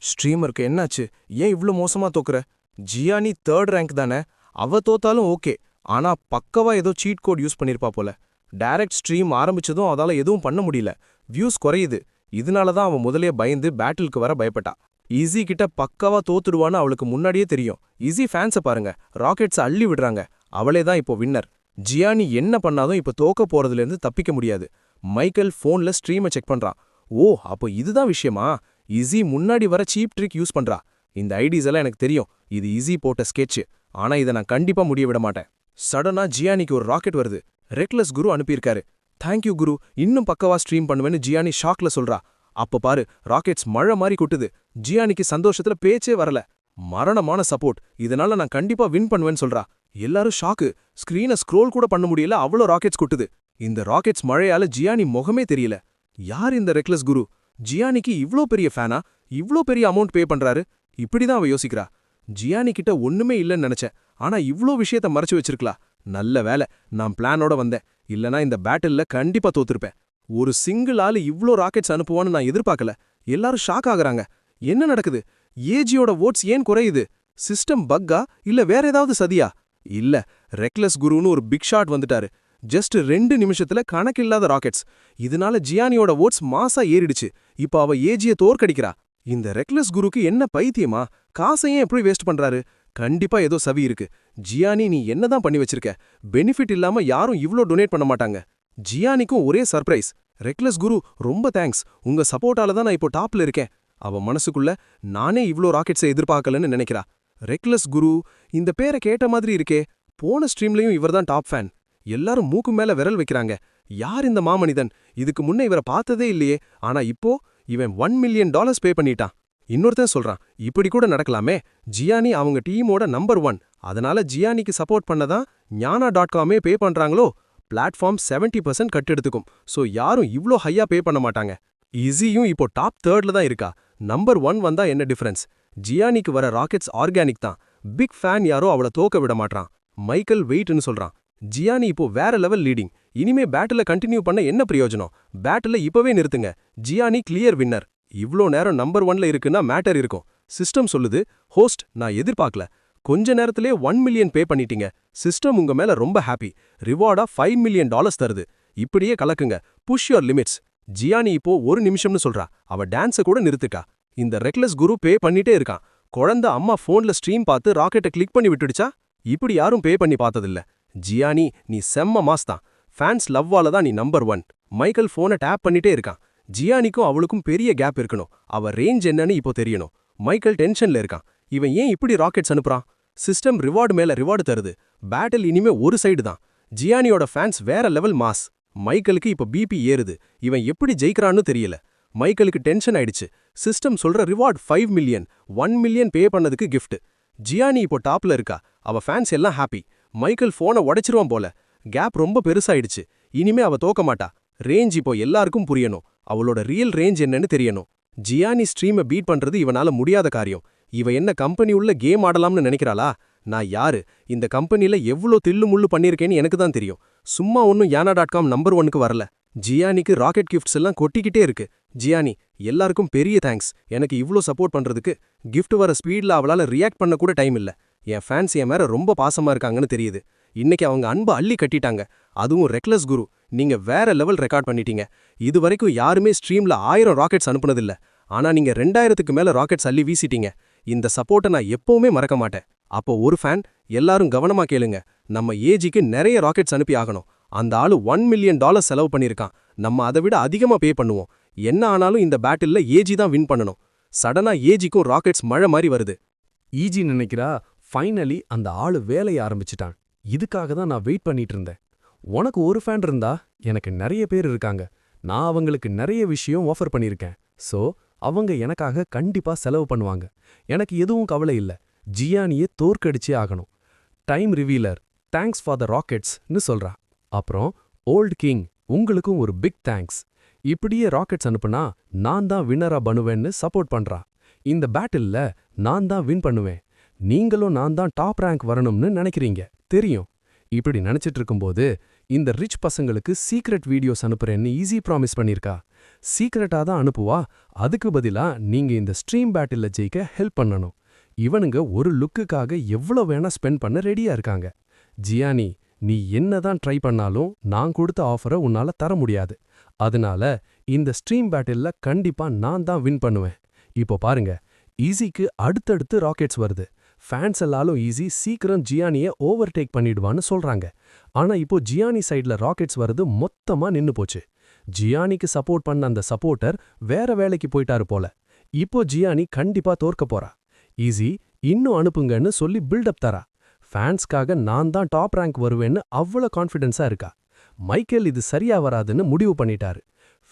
ஸ்ட்ரீமருக்கு என்னாச்சு, ஏன் இவ்ளோ மோசமா தோக்குற? ஜியானி 3rd ரேங்க் தானே. அவ தோத்தாலும் ஓகே. ஆனா பக்கவா ஏதோ சீட் கோட் யூஸ் பண்ணிருப்பா போல. டைரக்ட் ஸ்ட்ரீம் ஆரம்பிச்சதும் அதால எதுவும் பண்ண முடியல. வியூஸ் குறையுது. இதனால தான் அவன் முதலே பயந்து பேட்டிலுக்கு வர பயப்பட்டா. ஈஸி கிட்ட பக்காவா தோத்துடுவான்னு அவளுக்கு முன்னாடியே தெரியும். ஈஸி ஃபேன்ஸை பாருங்க, ராக்கெட்ஸை அள்ளி விடுறாங்க. அவளே தான் இப்போ வின்னர். ஜியானி என்ன பண்ணாலும் இப்போ தோக்க போறதுலேருந்து தப்பிக்க முடியாது. மைக்கேல் ஃபோன்ல ஸ்ட்ரீமை செக் பண்றான். ஓ, அப்போ இதுதான் விஷயமா? ஈஸி முன்னாடி வர சீப் ட்ரிக் யூஸ் பண்றா. இந்த ஐடிஸ் எல்லாம் எனக்கு தெரியும். இது ஈஸி போட்ட ஸ்கெட்ச். ஆனா இதை நான் கண்டிப்பா முடிய விட மாட்டேன். சடனா ஜியானிக்கு ஒரு ராக்கெட் வருது. ரெக்லஸ் குரு அனுப்பியிருக்காரு. தேங்க்யூ குரு, இன்னும் பக்கவா ஸ்ட்ரீம் பண்ணுவேன்னு ஜியானி ஷாக்ல சொல்றா. அப்ப பாரு, ராக்கெட்ஸ் மழை மாதிரி கொட்டுது. ஜியானிக்கு சந்தோஷத்துல பேச்சே வரல. மரணமான சப்போர்ட். இதனால நான் கண்டிப்பா வின் பண்ணுவேன்னு சொல்றா. எல்லாரும் ஷாக்கு. ஸ்கிரீனை ஸ்க்ரோல் கூட பண்ண முடியல, அவ்வளோ ராக்கெட்ஸ் கொட்டுது. இந்த ராக்கெட்ஸ் மழையால ஜியானி முகமே தெரியல. யார் இந்த ரெக்லஸ் குரு? ஜியானிக்கு இவ்ளோ பெரிய ஃபேனா? இவ்ளோ பெரிய அமௌண்ட் பே பண்றாரு? இப்படிதான் அவ யோசிக்கிறா. ஜியானி கிட்ட ஒண்ணுமே இல்லைன்னு நினைச்சேன். ஆனா இவ்ளோ விஷயத்த மறைச்சு வச்சிருக்கலா. நல்ல வேலை, நான் பிளானோட வந்தேன். இல்லனா இந்த பேட்டில்ல கண்டிப்பா தோத்துருப்பேன். ஒரு சிங்கிள் ஆளு இவ்ளோ ராக்கெட்ஸ் அனுப்புவான்னு நான் எதிர்பார்க்கல. எல்லாரும் ஷாக் ஆகுறாங்க. என்ன நடக்குது? ஏஜியோட வோட்ஸ் ஏன் குறையுது? சிஸ்டம் பக்கா இல்ல வேற ஏதாவது சதியா? இல்ல, ரெக்லஸ் குருன்னு ஒரு பிக் ஷாட் வந்துட்டாரு. ஜஸ்ட் 2 நிமிஷத்துல கணக்கில்லாத ராக்கெட்ஸ். இதனால ஜியானியோட வோட்ஸ் மாசா ஏறிடுச்சு. இப்ப அவ ஏஜிய தோற்கடிக்கிறா. இந்த ரெக்லஸ் குருக்கு என்ன பைத்தியமா? காசையும் எப்படி வேஸ்ட் பண்றாரு? கண்டிப்பா ஏதோ சவி இருக்கு. ஜியானி, நீ என்னதான் பண்ணி வச்சிருக்க? பெனிஃபிட் இல்லாம யாரும் இவ்ளோ டொனேட் பண்ண மாட்டாங்க. ஜியானிக்கும் ஒரே சர்ப்ரைஸ். ரெக்லஸ் குரு, ரொம்ப தேங்க்ஸ். உங்க சப்போர்ட்டால தான் நான் இப்போ டாப்ல இருக்கேன். அவ மனசுக்குள்ள, நானே இவ்ளோ ராக்கெட்ஸை எதிர்பார்க்கலன்னு நினைக்கிறா. ரெக்லஸ் குரு, இந்த பேரை கேட்ட மாதிரி இருக்கே. போன ஸ்ட்ரீம்லயும் இவர்தான் டாப் ஃபேன். எல்லாரும் மூக்கு மேல விரல் வைக்கிறாங்க. யார் இந்த மாமனிதன்? இதுக்கு முன்ன இவரை பார்த்ததே இல்லையே. ஆனா இப்போ இவன் $1 மில்லியன் பே பண்ணிட்டான். இன்னொருத்தன் சொல்றான், இப்படி கூட நடக்கலாமே, ஜியானி அவங்க டீமோட நம்பர் 1, அதனால ஜியானிக்கு சப்போர்ட் பண்ணதான் ஞானா.comஏ பே பண்றாங்களோ. பிளாட்ஃபார்ம் 70% கட் எடுத்துக்கும், சோ யாரும் இவ்ளோ ஹையா பே பண்ண மாட்டாங்க. ஈஸியும் இப்போ டாப் 3ல தான் இருக்கா. நம்பர் 1 வந்தா என்ன டிஃபரன்ஸ்? ஜியானிக்கு வர ராக்கெட்ஸ் ஆர்கானிக் தான். பிக் ஃபேன் யாரோ அவள தோக்க விட மாட்றான். மைக்கேல் வெயிட்னு சொல்றான். ஜியானி இப்போ வேற லெவல் லீடிங். இனிமே பேட்டில கண்டினியூ பண்ண என்ன பிரயோஜனம்? பேட்டில இப்பவே நிறுத்துங்க. Gianni clear winner. இவ்ளோ நேரம் நம்பர் 1ல இருக்குன்னா மேட்டர் இருக்கும். சிஸ்டம் சொல்லுது, ஹோஸ்ட் நான் எதிர்பார்க்கல. கொஞ்ச நேரத்திலே 1 மில்லியன் பே பண்ணிட்டீங்க. சிஸ்டம் உங்க மேல ரொம்ப ஹாப்பி. ரிவார்டா $5 மில்லியன் தருது. இப்படியே கலக்குங்க. Push your limits. ஜியானி இப்போ 1 நிமிஷம்னு சொல்றா. அவ டான்ஸ கூட நிறுத்துக்கா. இந்த ரெக்லெஸ் குரு பே பண்ணிட்டே இருக்கான். குழந்தை அம்மா போன்ல ஸ்ட்ரீம் பார்த்து ராக்கெட்டை கிளிக் பண்ணி விட்டுடுச்சா? இப்படி யாரும் பே பண்ணி பார்த்ததில்ல. ஜியானி நீ செம்ம மாஸ் தான். ஃபேன்ஸ் லவ்வால தான் நீ நம்பர் 1. மைக்கேல் போனை டேப் பண்ணிட்டே இருக்கான். ஜியானிக்கும் அவளுக்கும் பெரிய கேப் இருக்கணும். அவ ரேஞ்ச் என்னன்னு இப்போ தெரியணும். மைக்கேல் டென்ஷன்ல இருக்கான். இவன் ஏன் இப்படி ராக்கெட்ஸ் அனுப்புறான்? சிஸ்டம் ரிவார்டு மேல ரிவார்டு தருது. பேட்டில் இனிமே ஒரு சைடு தான். ஜியானியோட ஃபேன்ஸ் வேற லெவல் மாஸ். மைக்கேலுக்கு இப்போ பிபி ஏறுது. இவன் எப்படி ஜெயிக்கிறான்னு தெரியல. மைக்கேலுக்கு டென்ஷன் ஆயிடுச்சு. சிஸ்டம் சொல்ற ரிவார்ட் 5 மில்லியன், 1 மில்லியன் பே பண்ணதுக்கு கிஃப்ட். ஜியானி இப்போ டாப்ல இருக்கா. அவ ஃபேன்ஸ் எல்லாம் ஹாப்பி. மைக்கேல் போனை உடைச்சிருவான் போல. கேப் ரொம்ப பெருசாயிடுச்சு. இனிமே அவ தோக்க மாட்டா. ரேஞ்ச் இப்போ எல்லாருக்கும் புரியணும். அவளோட ரியல் ரேஞ்ச் என்னன்னு தெரியணும். ஜியானி ஸ்ட்ரீமை பீட் பண்றது இவனால முடியாத காரியம். இவ என்ன கம்பெனி உள்ள கேம் ஆடலாம்னு நினைக்கிறாளா? நான் யாரு? இந்த கம்பெனில எவ்ளோ தில்லு முள்ளு பண்ணிருக்கேன்னு எனக்கு தான் தெரியும். சும்மா ஒன்னும் யானா.com நம்பர் 1க்கு வரல. ஜியானிக்கு ராக்கெட் கிஃப்ட்ஸ் எல்லாம் கொட்டிக்கிட்டே இருக்கு. ஜியானி எல்லாருக்கும் பெரிய தேங்க்ஸ். எனக்கு இவ்ளோ சப்போர்ட் பண்றதுக்கு. கிஃப்ட் வர ஸ்பீட்ல அவளால ரியாக்ட் பண்ண கூட டைம் இல்ல. என் ஃபேன்ஸ் என் மேல ரொம்ப பாசமா இருக்காங்கன்னு தெரியுது. இன்னைக்கு அவங்க அன்பை அள்ளி கட்டிட்டாங்க. அதுவும் ரெக்லெஸ் குரு, நீங்க வேற லெவல் ரெக்கார்ட் பண்ணிட்டீங்க. இது வரைக்கும் யாருமே ஸ்ட்ரீம்ல 1000 ராக்கெட்ஸ் அனுப்புனதில்ல. ஆனா நீங்க 2000க்கு மேல ராக்கெட்ஸ் அள்ளி வீசிட்டீங்க. இந்த சப்போர்ட்டை நான் எப்பவுமே மறக்க மாட்டேன். அப்போ ஒரு ஃபேன், எல்லாரும் கவனமா கேளுங்க. நம்ம ஏஜிக்கு நிறைய ராக்கெட்ஸ் அனுப்பி ஆகணும். அந்த ஆளு $1 மில்லியன் செலவு பண்ணிருக்கான். நம்ம அதை விட அதிகமா பே பண்ணுவோம். என்ன ஆனாலும் இந்த பேட்டில்ல ஏஜி தான் வின் பண்ணணும். சடனா ஏஜிக்கும் ராக்கெட்ஸ் மழை மாதிரி வருது. ஈஜி நினைக்கிறா, ஃபைனலி அந்த ஆளு வேலைய ஆரம்பிச்சிட்டான். இதுக்காக தான் நான் வெயிட் பண்ணிட்டு இருந்தேன். உனக்கு ஒரு ஃபேன் இருந்தா எனக்கு நிறைய பேர் இருக்காங்க. நான் அவங்களுக்கு நிறைய விஷயம் ஆஃபர் பண்ணியிருக்கேன். சோ அவங்க எனக்காக கண்டிப்பா செலவு பண்ணுவாங்க. எனக்கு எதுவும் கவலை இல்ல. ஜியானியே தோற்கடிச்சே ஆகணும். Time revealer thanks for the ராக்கெட்ஸ்னு சொல்றா. அப்புறம் ஓல்ட் கிங் உங்களுக்கும் ஒரு பிக் தேங்க்ஸ். இப்படியே ராக்கெட்ஸ் அனுப்புனா நான் தான் வின்னரா பண்ணுவேன்னு சப்போர்ட் பண்றா. இந்த பேட்டில்ல நான் தான் வின் பண்ணுவேன். நீங்களும் நான் தான் டாப் ரேங்க் வரணும்னு நினைக்கிறீங்க தெரியும். இப்படி நினைச்சிட்டு இருக்கும்போது இந்த ரிச் பசங்களுக்கு சீக்ரெட் வீடியோஸ் அனுப்புறேன்னு ஈஸி ப்ராமிஸ் பண்ணிருக்கா. சீக்ரெட்டா தான் அனுப்புவா. அதுக்கு பதிலா நீங்க இந்த ஸ்ட்ரீம் பேட்டில்ல ஜெயிக்க ஹெல்ப் பண்ணணும். இவனுங்க ஒரு லுக்குக்காக எவ்வளோ வேணா ஸ்பெண்ட் பண்ண ரெடியா இருக்காங்க. ஜியானி நீ என்னதான் ட்ரை பண்ணாலும் நான் கொடுத்த ஆஃபரை உன்னால தர முடியாது. அதனால இந்த ஸ்ட்ரீம் பேட்டில்ல கண்டிப்பா நான் தான் வின் பண்ணுவேன். இப்போ பாருங்க, ஈஸிக்கு அடுத்தடுத்து ராக்கெட்ஸ் வருது. ஃபேன்ஸ் எல்லாரும் ஈஸி சீக்கிரம் ஜியானியை ஓவர்டேக் பண்ணிடுவான்னு சொல்றாங்க. ஆனா இப்போ ஜியானி சைட்ல ராக்கெட்ஸ் வருது மொத்தமா நின்னு போச்சு. ஜியானிக்கு சப்போர்ட் பண்ண அந்த சப்போர்ட்டர் வேற வேலைக்கு போயிட்டாரு போல. இப்போ ஜியானி கண்டிப்பா தோற்க போறா. ஈஸி இன்னும் அனுப்புங்கன்னு சொல்லி பில்டப் தரா. ஃபேன்ஸ்க்காக நான் தான் டாப் ரேங்க் வருவேன்னு அவ்வளோ கான்ஃபிடென்ஸா இருக்கா. மைக்கேல் இது சரியா வராதுன்னு முடிவு பண்ணிட்டாரு.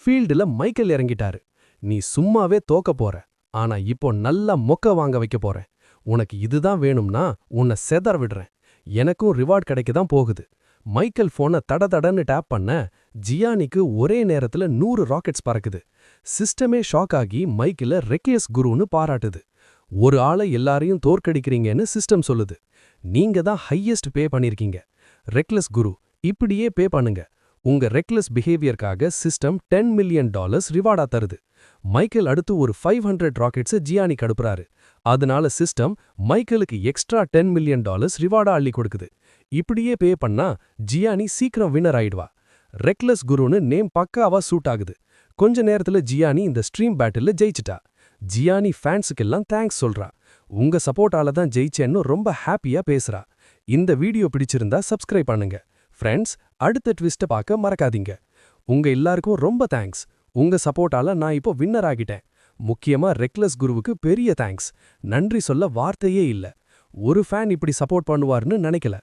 ஃபீல்டுல மைக்கேல் இறங்கிட்டாரு. நீ சும்மாவே தோக்க போற, ஆனா இப்போ நல்லா மொக்க வாங்க வைக்க போறேன். உனக்கு இதுதான் வேணும்னா உன்னை செதற விடுறேன். எனக்கும் ரிவார்ட் கிடைக்க தான் போகுது. மைக்கேல் போனை தடன்னு டேப் பண்ண ஜியானிக்கு ஒரே நேரத்துல 100 ராக்கெட்ஸ் பறக்குது. சிஸ்டமே ஷாக் ஆகி மைக்கேல ரெக்கியஸ் குருன்னு பாராட்டுது. ஒரு ஆளை எல்லாரையும் தோற்கடிக்கிறீங்கன்னு சிஸ்டம் சொல்லுது. நீங்க தான் ஹையஸ்ட் பே பண்ணிருக்கீங்க. ரெக்லெஸ் குரு இப்படியே பே பண்ணுங்க. உங்க ரெக்லெஸ் பிஹேவியர்க்காக சிஸ்டம் $10 மில்லியன் ரிவார்டா தருது. மைக்கேல் அடுத்து ஒரு 500 ராக்கெட்ஸ் ஜியானிக்கு அனுப்புறாரு. அதனால சிஸ்டம் மைக்கேலுக்கு எக்ஸ்ட்ரா $10 மில்லியன் ரிவார்டா அள்ளி கொடுக்குது. இப்படியே பே பண்ணா ஜியானி சீக்கிரம் வின்னர் ஆயிடுவா. ரெக்லெஸ் குருன்னு நேம் பக்காவா சூட் ஆகுது. கொஞ்ச நேரத்துல ஜியானி இந்த ஸ்ட்ரீம் பேட்டில்ல ஜெயிச்சிட்டா. ஜியானி ஃபேன்ஸுக்கெல்லாம் தேங்க்ஸ் சொல்றா. உங்க சப்போர்ட்டால தான் ஜெயிச்சேன்னு ரொம்ப ஹாப்பியா பேசுறா. இந்த வீடியோ பிடிச்சிருந்தா சப்ஸ்கிரைப் பண்ணுங்க. ஃப்ரெண்ட்ஸ், அடுத்த ட்விஸ்ட்டை பார்க்க மறக்காதீங்க. உங்க எல்லாருக்கும் ரொம்ப தேங்க்ஸ். உங்க சப்போர்ட்டால நான் இப்போ வின்னர் ஆகிட்டேன். முக்கியமா ரெக்லெஸ் குருவுக்கு பெரிய தேங்க்ஸ். நன்றி சொல்ல வார்த்தையே இல்ல. ஒரு ஃபேன் இப்படி சப்போர்ட் பண்ணுவார்னு நினைக்கல.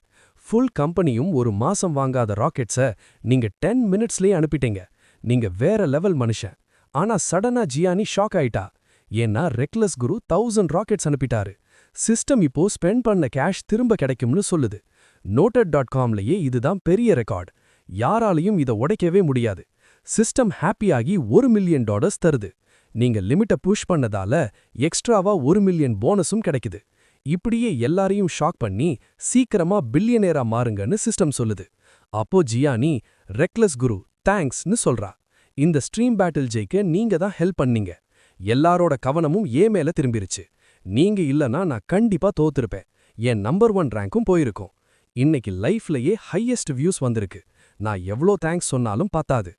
ஃபுல் கம்பெனியும் ஒரு மாசம் வாங்காத ராக்கெட்ஸை நீங்க 10 மினிட்ஸ்லயே அனுப்பிட்டீங்க. நீங்க வேற லெவல் மனுஷன். ஆனா சடனா ஜியானி ஷாக் ஆயிட்டா. ஏன்னா ரெக்லஸ் குரு 1000 ராக்கெட்ஸ் அனுப்பிட்டாரு. சிஸ்டம் இப்போ ஸ்பெண்ட் பண்ண கேஷ் திரும்ப கிடைக்கும்னு சொல்லுது. noted.comலயே இதுதான் பெரிய ரெக்கார்ட். யாராலையும் இதை உடைக்கவே முடியாது. சிஸ்டம் ஹாப்பியாகி $1 மில்லியன் தருது. நீங்க லிமிட்டை புஷ் பண்ணதால எக்ஸ்ட்ராவா $1 மில்லியன் போனஸும் கிடைக்குது. இப்படியே எல்லாரையும் ஷாக் பண்ணி சீக்கிரமா பில்லியனேரா மாறுங்கன்னு சிஸ்டம் சொல்லுது. அப்போ ஜியானி, ரெக்லஸ் குரு தேங்க்ஸ்னு சொல்றா. இந்த ஸ்ட்ரீம் பேட்டில் ஜெயிக்க நீங்க தான் ஹெல்ப் பண்ணீங்க. எல்லாரோட கவனமும் மேல திரும்பிருச்சு. நீங்க இல்லனா நான் கண்டிப்பா தோத்திருப்பேன். என் நம்பர் 1 ரேங்க்கும் போயிருக்கும். இன்னைக்கு லைஃப்லயே ஹையஸ்ட் வியூஸ் வந்திருக்கு. நான் எவ்ளோ தேங்க்ஸ் சொன்னாலும் பத்தாது.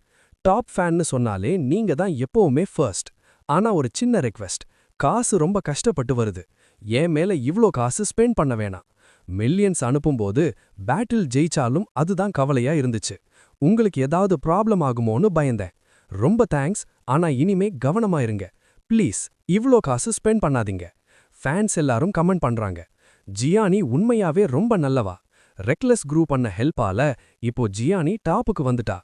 டாப் ஃபேன்னு சொன்னாலே நீங்க தான் எப்பவுமே ஃபர்ஸ்ட். ஆனா ஒரு சின்ன ரெக்வெஸ்ட், காசு ரொம்ப கஷ்டப்பட்டு வருது. என் மேல இவ்ளோ காசு ஸ்பெண்ட் பண்ண வேணாம். மில்லியன்ஸ் அனுப்பும்போது பேட்டில் ஜெயிச்சாலும் அதுதான் கவலையா இருந்துச்சு. உங்களுக்கு ஏதாவது ப்ராப்ளம் ஆகுமோன்னு பயந்தேன். ரொம்ப தேங்க்ஸ், ஆனா இனிமே கவனமா இருங்க. ப்ளீஸ் இவ்ளோ காசு ஸ்பெண்ட் பண்ணாதீங்க. ஃபேன்ஸ் எல்லாரும் கமெண்ட் பண்றாங்க. ஜியானி உண்மையாவே ரொம்ப நல்லவா. ரெக்லஸ் குரூ பண்ண ஹெல்ப்பால இப்போ ஜியானி டாப்புக்கு வந்துட்டா.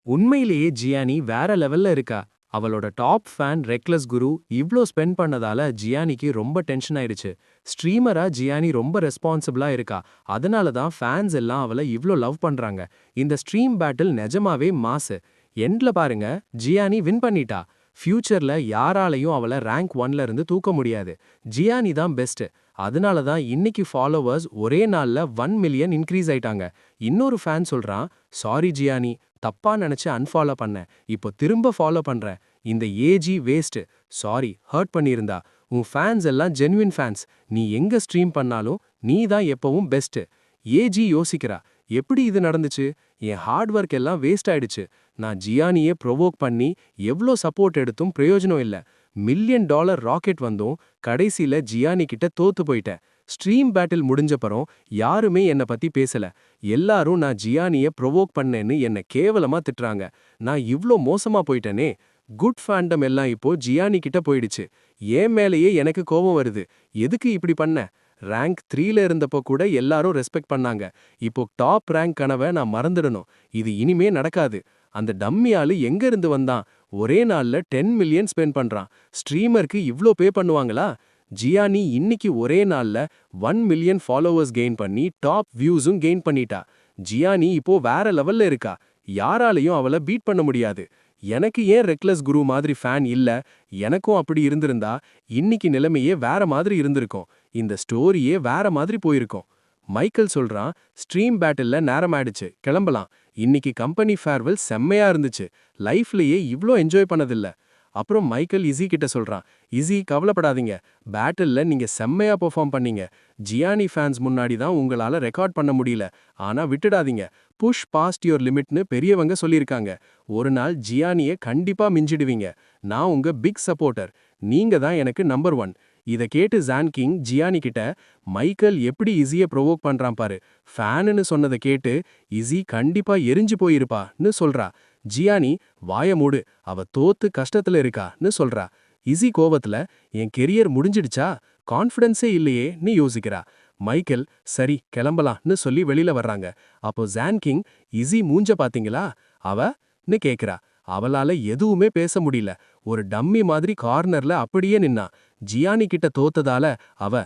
உண்மையிலேயே ஜியானி வேற லெவல்ல இருக்கா. அவளோட டாப் ஃபேன் ரெக்லஸ் குரு இவ்ளோ ஸ்பெண்ட் பண்ணதால ஜியானிக்கு ரொம்ப டென்ஷன் ஆயிடுச்சு. ஸ்ட்ரீமரா ஜியானி ரொம்ப ரெஸ்பான்சிபிளா இருக்கா. அதனால தான் ஃபேன்ஸ் எல்லாம் அவளை இவ்ளோ லவ் பண்றாங்க. இந்த ஸ்ட்ரீம் பேட்டில் நிஜமாவே மாசு. எண்ட்ல பாருங்க, ஜியானி வின் பண்ணிட்டா. ஃபியூச்சர்ல யாராலையும் அவளை ரேங்க் 1ல இருந்து தூக்க முடியாது. ஜியானி தான் பெஸ்ட். அதனால தான் இன்னைக்கு ஃபாலோவர்ஸ் ஒரே நாள்ல 1 மில்லியன் இன்க்ரீஸ் ஆயிட்டாங்க. இன்னொரு ஃபேன் சொல்றான், சாரி ஜியானி, தப்பா நினைச்சு அன்ஃபாலோ பண்ணேன். இப்போ திரும்ப ஃபாலோ பண்றேன். இந்த ஏஜி வேஸ்ட். சாரி, ஹர்ட் பண்ணியிருந்தா. உன் ஃபேன்ஸ் எல்லாம் ஜென்வின் ஃபேன்ஸ். நீ எங்க ஸ்ட்ரீம் பண்ணாலும் நீ தான் எப்பவும் பெஸ்ட். ஏஜி யோசிக்கிறா, எப்படி இது நடந்துச்சு? என் ஹார்ட் ஒர்க் எல்லாம் வேஸ்ட் ஆயிடுச்சு. நான் ஜியானியே ப்ரொவோக் பண்ணி எவ்ளோ சப்போர்ட் எடுத்தும் பிரயோஜனம் இல்ல. $1 மில்லியன் ராக்கெட் வந்தும் கடைசியில ஜியானி கிட்ட தோத்து போயிட்டேன். ஸ்ட்ரீம் பேட்டில் முடிஞ்சப்பறம் யாருமே என்னை பத்தி பேசல. எல்லாரும் நான் ஜியானிய ப்ரொவோக் பண்ணேன்னு என்ன கேவலமா திட்டுறாங்க. நான் இவ்ளோ மோசமா போயிட்டேனே. குட் ஃபேண்டம் எல்லாம் இப்போ ஜியானி கிட்ட போயிடுச்சு. என் மேலேயே எனக்கு கோபம் வருது. எதுக்கு இப்படி பண்ண? ரேங்க் 3ல இருந்தப்போ கூட எல்லாரும் ரெஸ்பெக்ட் பண்ணாங்க. இப்போ டாப் ரேங்க் கனவை நான் மறந்துடணும். இது இனிமே நடக்காது. அந்த டம்மி ஆளு எங்க இருந்து வந்தான்? ஒரே நாள்ல 10 மில்லியன் ஸ்பெண்ட் பண்றான். ஸ்ட்ரீமருக்கு இவ்ளோ பே பண்ணுவாங்களா? ஜியானி இன்னைக்கு ஒரே நாள்ல 1 மில்லியன் ஃபாலோவர்ஸ் கெயின் பண்ணி டாப் வியூஸும் கெயின் பண்ணிட்டா. ஜியானி இப்போ வேற லெவல்ல இருக்கா. யாராலையும் அவளை பீட் பண்ண முடியாது. எனக்கு ஏன் ரெக்லஸ் குரு மாதிரி ஃபேன் இல்ல? எனக்கும் அப்படி இருந்திருந்தா இன்னைக்கு நிலைமையே வேற மாதிரி இருந்திருக்கும். இந்த ஸ்டோரியே வேற மாதிரி போயிருக்கும். மைக்கேல் சொல்றான், ஸ்ட்ரீம் பேட்டில்ல நேரமாயிடுச்சு, கிளம்பலாம். இன்னைக்கு கம்பெனி ஃபேர்வெல் செம்மையா இருந்துச்சு. லைஃப்லயே இவ்ளோ என்ஜாய் பண்ணதில்ல. அப்புறம் மைக்கேல் இஸி கிட்ட சொல்றான், இஸி கவலைப்படாதீங்க, பேட்டில்ல நீங்க செம்மையா பெர்ஃபார்ம் பண்ணீங்க. ஜியானி ஃபேன்ஸ் முன்னாடி தான் உங்களால ரெக்கார்ட் பண்ண முடியல. ஆனா விட்டுடாதீங்க, புஷ் பாஸ்ட் யுவர் லிமிட்னு பெரியவங்க சொல்லியிருக்காங்க. ஒரு நாள் ஜியானிய கண்டிப்பா மிஞ்சிடுவீங்க. நான் உங்க பிக் சப்போர்ட்டர். நீங்க தான் எனக்கு நம்பர் 1. இத கேட்டு ஜான் கிங் ஜியானி கிட்ட, மைக்கேல் எப்படி இஸிய ப்ரொவோக் பண்றான் பாரு, ஃபேனுன்னு சொன்னதை கேட்டு இஸி கண்டிப்பா எரிஞ்சு போயிருப்பான்னு சொல்றா. ஜியானி, வாய மூடு, அவ தோத்து கஷ்டத்துல இருக்கான்னு சொல்றா. இஸி கோவத்துல, என் கெரியர் முடிஞ்சிடுச்சா, கான்ஃபிடன்ஸே இல்லையே நீ யோசிக்கிறா. மைக்கேல், சரி கிளம்பலாம்னு சொல்லி வெளியில வர்றாங்க. அப்போ ஜான் கிங், இஸி மூஞ்ச பாத்தீங்களா அவன்னு கேக்குறா. அவளால எதுவுமே பேச முடியல. ஒரு டம்மி மாதிரி கார்னர்ல அப்படியே நின்னா. ஜியானி கிட்ட தோத்ததால அவ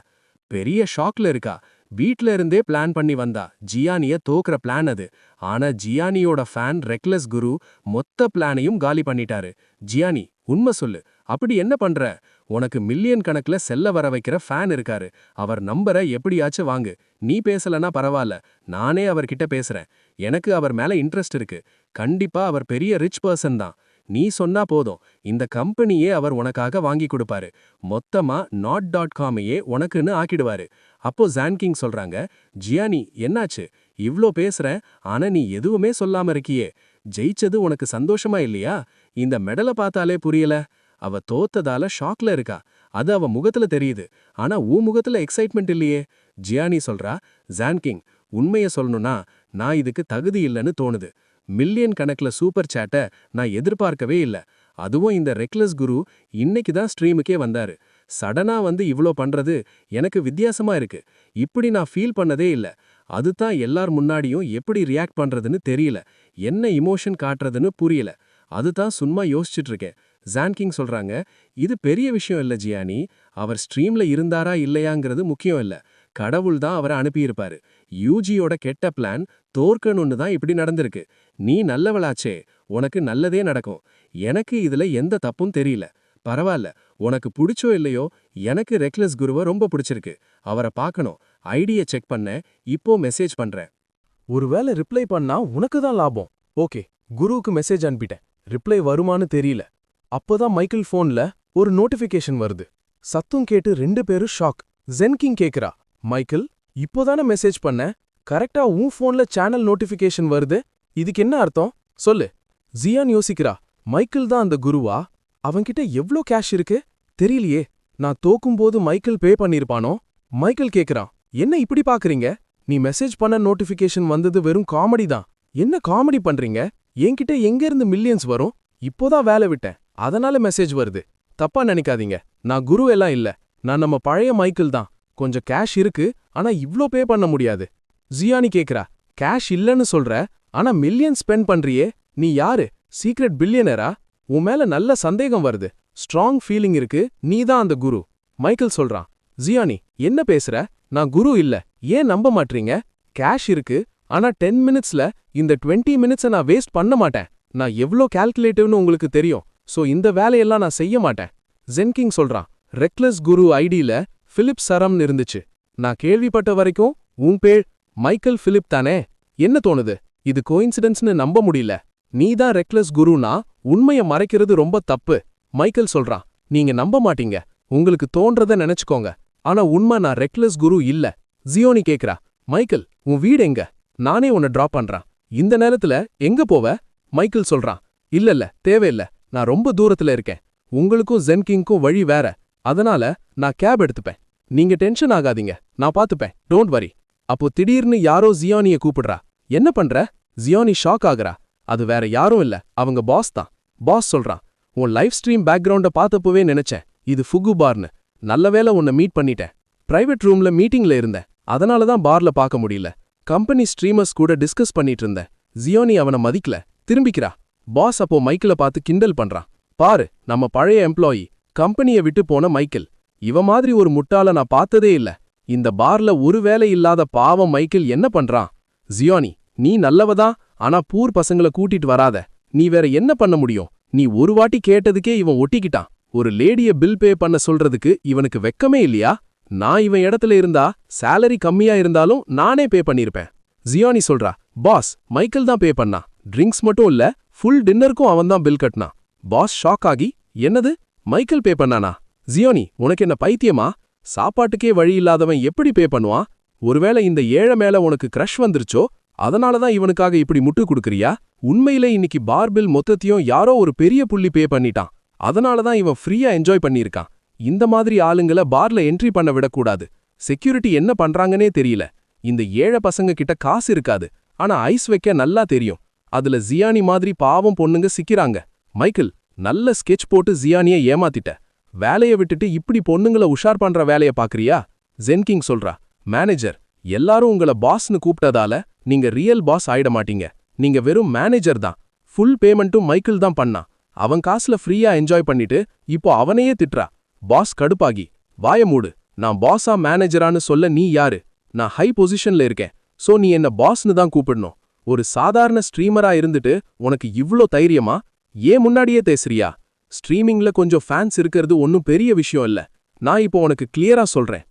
பெரிய ஷாக்ல இருக்கா. வீட்ல இருந்தே பிளான் பண்ணி வந்தா ஜியானிய தோக்குற பிளான் அது. ஆனா ஜியானியோட ஃபேன் ரெக்லஸ் குரு மொத்த பிளானையும் காலி பண்ணிட்டாரு. ஜியானி, உண்மை சொல்லு, அப்படி என்ன பண்ற? உனக்கு மில்லியன் கணக்குல செல்ல வர வைக்கிற ஃபேன் இருக்காரு. அவர் நம்பரை எப்படியாச்சும் வாங்கு. நீ பேசலனா பரவாயில்ல, நானே அவர்கிட்ட பேசுறேன். எனக்கு அவர் மேல இன்ட்ரெஸ்ட் இருக்கு. கண்டிப்பா அவர் பெரிய ரிச் பர்சன் தான். நீ சொன்னா போதும், இந்த கம்பெனியே அவர் உனக்காக வாங்கி கொடுப்பாரு. மொத்தமா not.comஐயே உனக்குன்னு ஆக்கிடுவாரு. அப்போ ஜான் கிங் சொல்றாங்க, ஜியானி என்னாச்சு? இவ்ளோ பேசுறேன், ஆனா நீ எதுவுமே சொல்லாம இருக்கியே. ஜெயிச்சது உனக்கு சந்தோஷமா இல்லையா? இந்த மெடலை பார்த்தாலே புரியல. அவ தோத்ததால ஷாக்ல இருக்கா. அது அவ முகத்துல தெரியுது. ஆனா உன் முகத்துல எக்ஸைட்மெண்ட் இல்லையே. ஜியானி சொல்றா, ஜான் கிங், உண்மைய சொல்லணும்னா நான் இதுக்கு தகுதி இல்லைன்னு தோணுது. மில்லியன் கணக்குல சூப்பர் சேட்டை நான் எதிர்பார்க்கவே இல்ல. அதுவும் இந்த ரெக்லஸ் குரு இன்னைக்கு தான் ஸ்ட்ரீமுக்கே வந்தாரு. சடனா வந்து இவ்ளோ பண்றது எனக்கு வித்தியாசமா இருக்கு. இப்படி நான் ஃபீல் பண்ணதே இல்ல. அதுதான் எல்லார் முன்னாடியும் எப்படி ரியாக்ட் பண்றதுன்னு தெரியல. என்ன இமோஷன் காட்டுறதுன்னு புரியல. அதுதான் சும்மா யோசிச்சுட்டு இருக்கேன். ஜான்கிங் சொல்றாங்க, இது பெரிய விஷயம் இல்ல ஜியானி. அவர் ஸ்ட்ரீம்ல இருந்தாரா இல்லையாங்கிறது முக்கியம் இல்ல. கடவுள் தான் அவரை அனுப்பியிருப்பாரு. யூஜியோட கெட்ட பிளான் தோற்கணும்னு தான் இப்படி நடந்திருக்கு. நீ நல்லவளாச்சே, உனக்கு நல்லதே நடக்கும். எனக்கு இதுல எந்த தப்பும் தெரியல. பரவாயில்ல, உனக்கு பிடிச்சோ இல்லையோ, எனக்கு ரெக்லஸ் குருவை ரொம்ப பிடிச்சிருக்கு. அவரை பார்க்கணும். ஐடியை செக் பண்ண இப்போ மெசேஜ் பண்றேன். ஒருவேளை ரிப்ளை பண்ணா உனக்கு தான் லாபம். ஓகே, குருவுக்கு மெசேஜ் அனுப்பிட்டேன். ரிப்ளை வருமானு தெரியல. அப்போதான் மைக்கேல் ஃபோன்ல ஒரு நோட்டிஃபிகேஷன் வருது. சத்தம் கேட்டு 2 பேரும் ஷாக். ஜென்கிங் கேக்குறா, மைக்கேல் இப்போதானே மெசேஜ் பண்ண, கரெக்டா உன் ஃபோன்ல சேனல் நோட்டிஃபிகேஷன் வருது, இதுக்கு என்ன அர்த்தம் சொல்லு. ஜியான் யோசிக்கிறா, மைக்கேல் தான் அந்த குருவா? அவன்கிட்ட எவ்ளோ கேஷ் இருக்கு தெரியலையே. நான் தோக்கும்போது மைக்கேல் பே பண்ணிருப்பானோ? மைக்கேல் கேக்குறான், என்ன இப்படி பாக்குறீங்க? நீ மெசேஜ் பண்ண நோட்டிஃபிகேஷன் வந்தது வெறும் காமெடி தான். என்ன காமெடி பண்றீங்க? என்கிட்ட எங்க இருந்து மில்லியன்ஸ் வரும்? இப்போதான் வேலை விட்டேன், அதனால மெசேஜ் வருது. தப்பா நினைக்காதீங்க, நான் குரு எல்லாம் இல்ல. நான் நம்ம பழைய மைக்கேல் தான். கொஞ்சம் கேஷ் இருக்கு, ஆனா இவ்ளோ பே பண்ண முடியாது. ஜியானி கேக்குறா, கேஷ் இல்லன்னு சொல்ற, ஆனா மில்லியன் ஸ்பெண்ட் பண்றியே, நீ யாரு? சீக்ரெட் பில்லியனரா? உன் மேல நல்ல சந்தேகம் வருது. ஸ்ட்ராங் ஃபீலிங் இருக்கு, நீ தான் அந்த குரு. மைக்கேல் சொல்றான், ஜியானி என்ன பேசுற? நான் குரு இல்ல, ஏன் நம்ப மாட்டீங்க? கேஷ் இருக்கு, ஆனா 10 மினிட்ஸ்ல இந்த 20 மினிட்ஸை நான் வேஸ்ட் பண்ண மாட்டேன். நான் எவ்ளோ கால்குலேட்டிவ்னு உங்களுக்கு தெரியும். சோ இந்த வேலையெல்லாம் நான் செய்ய மாட்டேன். ஜென்கிங் சொல்றான், ரெக்லஸ் குரு ஐடியில பிலிப் சரம்னு இருந்துச்சு. நான் கேள்விப்பட்ட வரைக்கும் உன் பேர் மைக்கேல் பிலிப் தானே? என்ன தோணுது? இது கோயின்சிடன்ஸ்னு நம்ப முடியல. நீ தான் ரெக்லஸ் குருனா உண்மைய மறைக்கிறது ரொம்ப தப்பு. மைக்கேல் சொல்றான், நீங்க நம்ப மாட்டீங்க, உங்களுக்கு தோன்றத நினைச்சுக்கோங்க. ஆனா உண்மை நான் ரெக்லஸ் குரு இல்ல. ஜியோனி கேக்குறா, மைக்கேல் உன் வீடு எங்க? நானே உன்னை டிராப் பண்றான். இந்த நேரத்துல எங்க போவ? மைக்கேல் சொல்றான், இல்ல தேவையில்ல, நான் ரொம்ப தூரத்துல இருக்கேன். உங்களுக்கும் ஜென்கிங்க்கும் வழி வேற, அதனால நான் கேப் எடுத்துப்பேன். நீங்க டென்ஷன் ஆகாதீங்க, நான் பாத்துப்பேன், டோன்ட் வரி. அப்போ திடீர்னு யாரோ ஜியோனிய கூப்பிடுறா. என்ன பண்ற? ஜியோனி ஷாக் ஆகுறா. அது வேற யாரும் இல்ல, அவங்க பாஸ் தான். பாஸ் சொல்றான், உன் லைவ் ஸ்ட்ரீம் பேக்ரவுண்ட பார்த்தப்பவே நினைச்சேன் இது ஃபுகு பார்னு. நல்லவேளை உன்னை மீட் பண்ணிட்டேன். பிரைவேட் ரூம்ல மீட்டிங்ல இருந்தேன், அதனால தான் பார்ல பார்க்க முடியல. கம்பெனி ஸ்ட்ரீமர்ஸ் கூட டிஸ்கஸ் பண்ணிட்டு இருந்தேன். ஜியோனி அவனை மதிக்கல, திரும்பிக்கிறா. பாஸ் அப்போ மைக்கேல பார்த்து கிண்டல் பண்றான். பாரு, நம்ம பழைய எம்ப்ளாயி, கம்பெனியை விட்டு போன மைக்கேல். இவ மாதிரி ஒரு முட்டாள நான் பார்த்ததே இல்ல. இந்த பார்ல ஒரு வேலை இல்லாத பாவம் மைக்கேல் என்ன பண்றான்? ஜியோனி, நீ நல்லவதான், ஆனா பூர் பசங்களை கூட்டிட்டு வராத. நீ வேற என்ன பண்ண முடியும்? நீ ஒரு வாட்டி கேட்டதுக்கே இவன் ஒட்டிக்கிட்டான். ஒரு லேடிய பில் பே பண்ண சொல்றதுக்கு இவனுக்கு வெக்கமே இல்லையா? நான் இவன் இடத்துல இருந்தா சேலரி கம்மியா இருந்தாலும் நானே பே பண்ணிருப்பேன். ஜியோனி சொல்றா, பாஸ் மைக்கேல் தான் பே பண்ணா. ட்ரிங்க்ஸ் மட்டும் இல்ல, ஃபுல் டின்னருக்கும் அவன் தான் பில் கட்டினான். பாஸ் ஷாக் ஆகி, என்னது மைக்கேல் பே பண்ணானா? ஜியோனி, உனக்கு என்ன பைத்தியமா? சாப்பாட்டுக்கே வழி இல்லாதவன் எப்படி பே பண்ணுவான்? ஒருவேளை இந்த ஏழை மேல உனக்கு கிரஷ் வந்துருச்சோ, அதனாலதான் இவனுக்காக இப்படி முட்டு கொடுக்கறியா? உண்மையிலே இன்னைக்கு பார் பில் மொத்தத்தையும் யாரோ ஒரு பெரிய புள்ளி பே பண்ணிட்டான். அதனாலதான் இவன் ஃப்ரீயா என்ஜாய் பண்ணியிருக்கான். இந்த மாதிரி ஆளுங்களை பார்ல என்ட்ரி பண்ண விடக்கூடாது. செக்யூரிட்டி என்ன பண்றாங்கன்னே தெரியல. இந்த ஏழை பசங்க கிட்ட காசு இருக்காது, ஆனா ஐஸ் வைக்க நல்லா தெரியும். அதுல ஜியானி மாதிரி பாவம் பொண்ணுங்க சிக்கிறாங்க. மைக்கேல், நல்ல ஸ்கெட்ச் போட்டு ஜியானிய ஏமாத்திட்ட. வேலைய விட்டுட்டு இப்படி பொண்ணுங்கள உஷார் பண்ற வேலைய பாக்குறியா? ஜென்கிங் சொல்றா, மேனேஜர், எல்லாரும் உங்கள பாஸ்னு கூப்பிட்டதால நீங்க ரியல் பாஸ் ஆயிட மாட்டீங்க. நீங்க வெறும் மேனேஜர் தான். ஃபுல் பேமெண்ட்டும் மைக்கேல் தான் பண்ணா. அவன் காசுல ஃப்ரீயா என்ஜாய் பண்ணிட்டு இப்போ அவனையே திட்டுறா. பாஸ் கடுப்பாகி, வாய மூடு, நான் பாஸா மேனேஜரான்னு சொல்ல நீ யாரு? நான் ஹை பொசிஷன்ல இருக்கேன், சோ நீ என்ன பாஸ்னு தான் கூப்பிடணும். ஒரு சாதாரண ஸ்ட்ரீமரா இருந்துட்டு உனக்கு இவ்ளோ தைரியமா? ஏன் முன்னாடியே பேசுறியா? ஸ்ட்ரீமிங்ல கொஞ்சம் ஃபேன்ஸ் இருக்கிறது ஒன்னும் பெரிய விஷயம் இல்ல. நான் இப்போ உனக்கு கிளியரா சொல்றேன்,